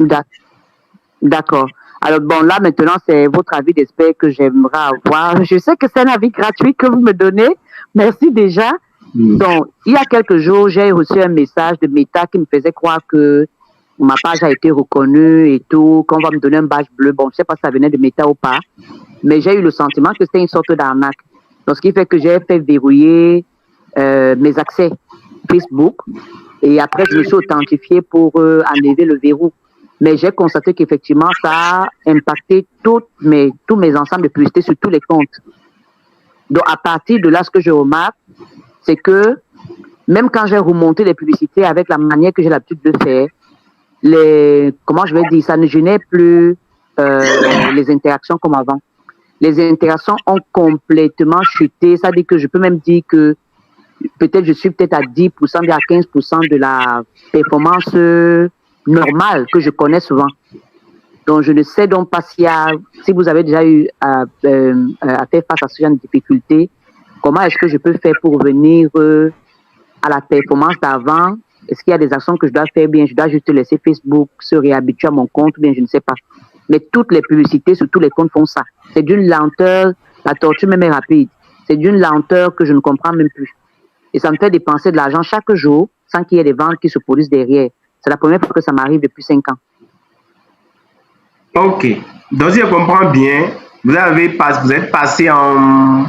D'accord. Alors, bon, là, maintenant, c'est votre avis d'expert que j'aimerais avoir. Je sais que c'est un avis gratuit que vous me donnez. Merci déjà. Donc, il y a quelques jours, j'ai reçu un message de Meta qui me faisait croire que ma page a été reconnue et tout, qu'on va me donner un badge bleu. Bon, je ne sais pas si ça venait de Meta ou pas. Mais j'ai eu le sentiment que c'était une sorte d'arnaque. Donc, ce qui fait que j'ai fait verrouiller mes accès Facebook. Et après, je me suis authentifiée pour enlever le verrou. Mais j'ai constaté qu'effectivement, ça a impacté tous mes ensembles de publicités sur tous les comptes. Donc, à partir de là, ce que je remarque, c'est que même quand j'ai remonté les publicités avec la manière que j'ai l'habitude de faire, ça ne gênait plus les interactions comme avant. Les interactions ont complètement chuté. Ça dit que je peux même dire que peut-être je suis à 10%, à 15% de la performance normale que je connais souvent. Donc, je ne sais donc pas si vous avez déjà eu à faire face à ce genre de difficultés, comment est-ce que je peux faire pour revenir à la performance d'avant? Est-ce qu'il y a des actions que je dois faire bien? Je dois juste laisser Facebook se réhabituer à mon compte, bien, je ne sais pas. Mais toutes les publicités sur tous les comptes font ça. C'est d'une lenteur, la tortue même est rapide. C'est d'une lenteur que je ne comprends même plus. Et ça me fait dépenser de l'argent chaque jour sans qu'il y ait des ventes qui se produisent derrière. C'est la première fois que ça m'arrive depuis 5 ans. Ok. Donc, si je comprends bien, vous êtes passé en...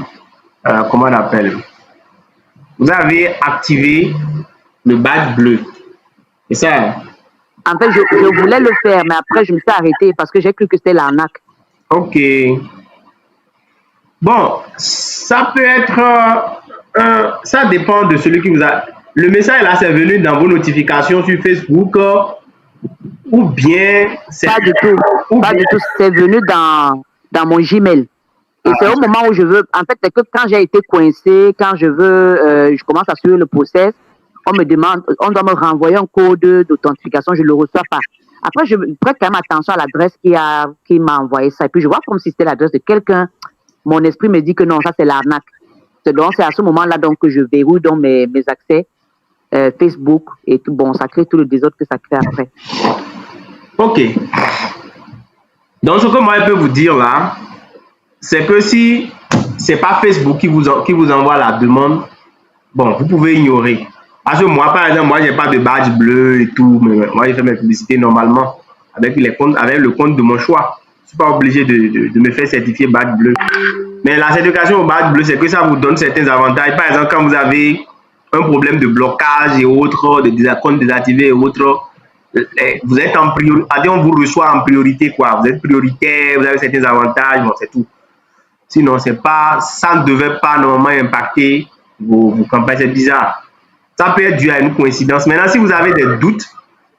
comment on appelle? Vous avez activé le badge bleu. C'est ça? En fait, je voulais le faire, mais après, je me suis arrêtée parce que j'ai cru que c'était l'arnaque. Ok. Bon, ça peut être... ça dépend de celui qui vous a... Le message là, c'est venu dans vos notifications sur Facebook ou bien... Pas du tout. Pas du tout. C'est venu dans mon Gmail. Et c'est au moment où je veux... En fait, c'est que quand j'ai été coincée, quand je commence à suivre le process, on me demande, on doit me renvoyer un code d'authentification, je ne le reçois pas. Après, je prête quand même attention à l'adresse qui m'a envoyé ça. Et puis, je vois comme si c'était l'adresse de quelqu'un. Mon esprit me dit que non, ça, c'est l'arnaque. Donc, c'est à ce moment-là donc, que je verrouille donc, mes accès Facebook et tout. Bon, ça crée tout le désordre que ça crée après. Ok. Donc, ce que moi, je peux vous dire là, c'est que si ce n'est pas Facebook qui vous envoie la demande, bon, vous pouvez ignorer. Parce que moi, par exemple, moi, je n'ai pas de badge bleu et tout, mais moi, je fais mes publicités normalement avec le compte de mon choix. Je ne suis pas obligé de me faire certifier badge bleu. Mais la certification au badge bleu, c'est que ça vous donne certains avantages. Par exemple, quand vous avez un problème de blocage et autres, de comptes désactivés et autres, vous êtes en priorité, on vous reçoit en priorité, quoi. Vous êtes prioritaire, vous avez certains avantages, bon, c'est tout. Sinon, ça ne devait pas normalement impacter vos campagnes, c'est bizarre. Ça peut être dû à une coïncidence. Maintenant, si vous avez des doutes,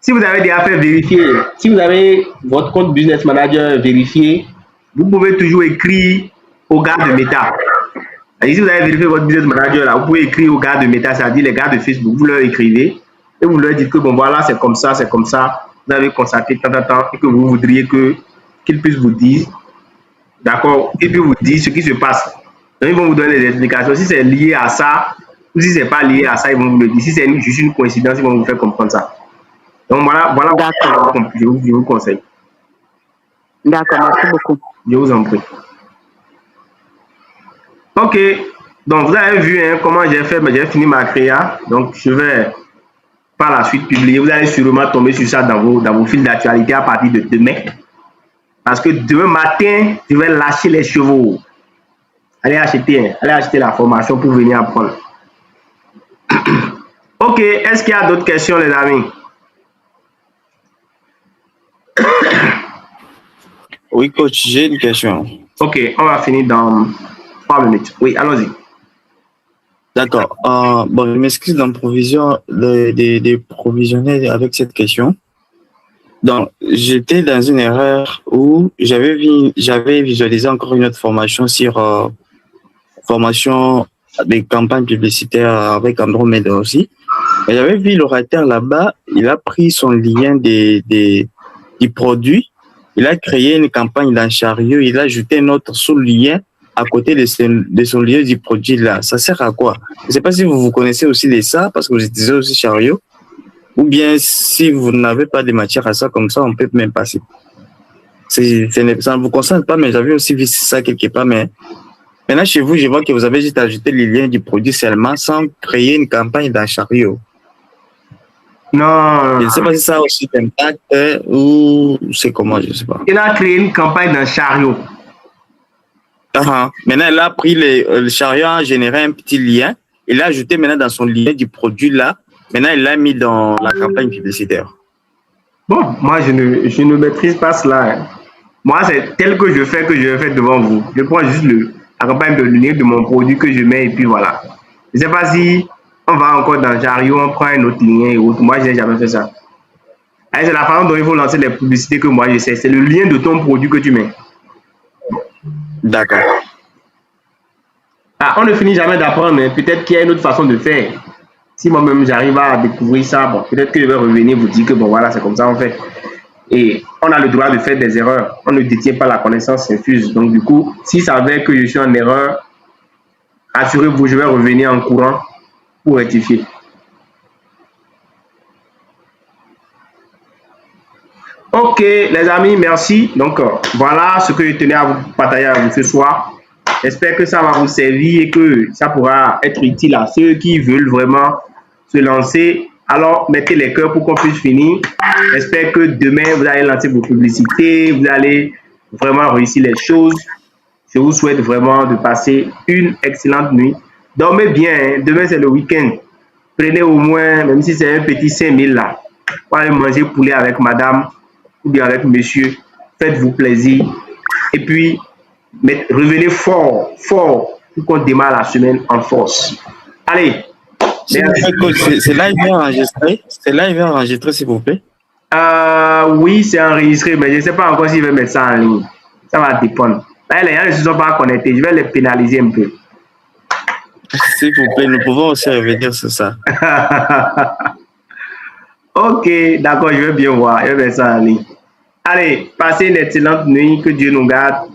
si vous avez des affaires vérifiées, si vous avez votre compte Business Manager vérifié, vous pouvez toujours écrire aux gars de Meta. Et si vous avez vérifié votre Business Manager, là, vous pouvez écrire aux gars de Meta, c'est-à-dire les gars de Facebook, vous leur écrivez et vous leur dites que bon, voilà, c'est comme ça, vous avez constaté tant, et que vous voudriez qu'ils puissent vous dire, d'accord, et puis vous dire ce qui se passe. Donc, ils vont vous donner des explications. Si c'est lié à ça, ou si ce n'est pas lié à ça, ils vont vous le dire. Si c'est juste une coïncidence, ils vont vous faire comprendre ça. Donc voilà, je vous conseille. D'accord, merci beaucoup. Je vous en prie. Ok, donc vous avez vu comment j'ai fait, mais j'ai fini ma créa. Donc je vais par la suite publier. Vous allez sûrement tomber sur ça dans vos fils d'actualité à partir de demain. Parce que demain matin, je vais lâcher les chevaux. Allez acheter la formation pour venir apprendre. Ok, est-ce qu'il y a d'autres questions, les amis? Oui, coach, j'ai une question. Ok, on va finir dans 3 minutes. Oui, allons-y. D'accord. Bon, je m'excuse de provisionner avec cette question. Donc, j'étais dans une erreur où j'avais visualisé encore une autre formation sur formation des campagnes publicitaires avec Andromeda aussi. Et j'avais vu l'orateur là-bas, il a pris son lien du produit, il a créé une campagne dans Chariot, il a ajouté un autre sous-lien à côté de son lien du produit là. Ça sert à quoi? Je ne sais pas si vous connaissez aussi de ça, parce que vous utilisez aussi Chariot, ou bien si vous n'avez pas de matière à ça, comme ça, on peut même passer. Ça ne vous concerne pas, mais j'avais aussi vu ça quelque part, mais maintenant, chez vous, je vois que vous avez juste ajouté les liens du produit seulement sans créer une campagne dans Chariot. Non. Je ne sais pas si ça a aussi d'impact ou c'est comment, je ne sais pas. Il a créé une campagne dans Chariot. Maintenant, il a pris le Chariot, a généré un petit lien. Il l'a ajouté maintenant dans son lien du produit là. Maintenant, il l'a mis dans la campagne publicitaire. Bon, moi, je ne maîtrise pas cela. Moi, c'est tel que je fais devant vous. Je prends juste la campagne de lien de mon produit que je mets et puis voilà. Je ne sais pas si on va encore dans Chariot, on prend un autre lien et autre. Moi, je n'ai jamais fait ça. C'est la façon dont il faut lancer les publicités que moi je sais. C'est le lien de ton produit que tu mets. D'accord. On ne finit jamais d'apprendre, mais peut-être qu'il y a une autre façon de faire. Si moi-même j'arrive à découvrir ça, bon, peut-être que je vais revenir vous dire que bon voilà, c'est comme ça en fait. Et on a le droit de faire des erreurs. On ne détient pas la connaissance infuse. Donc du coup, si ça veut que je suis en erreur, assurez-vous, je vais revenir en courant pour rectifier. Ok, les amis, merci. Donc, voilà ce que je tenais à vous partager avec vous ce soir. J'espère que ça va vous servir et que ça pourra être utile à ceux qui veulent vraiment se lancer Alors, mettez les cœurs pour qu'on puisse finir. J'espère que demain, vous allez lancer vos publicités, vous allez vraiment réussir les choses. Je vous souhaite vraiment de passer une excellente nuit. Dormez bien, hein. Demain c'est le week-end. Prenez au moins, même si c'est un petit 5000 là, pour aller manger poulet avec madame ou bien avec monsieur. Faites-vous plaisir. Et puis, revenez fort pour qu'on démarre la semaine en force. Allez. C'est live enregistré. C'est live enregistré, s'il vous plaît. Oui, c'est enregistré, mais je ne sais pas encore s'il va mettre ça en ligne. Ça va dépendre. Là, les gens ne se sont pas connectés. Je vais les pénaliser un peu. S'il vous plaît, nous pouvons aussi revenir sur ça. Ok, d'accord, je vais bien voir. Je vais mettre ça en ligne. Allez, passez une excellente nuit. Que Dieu nous garde.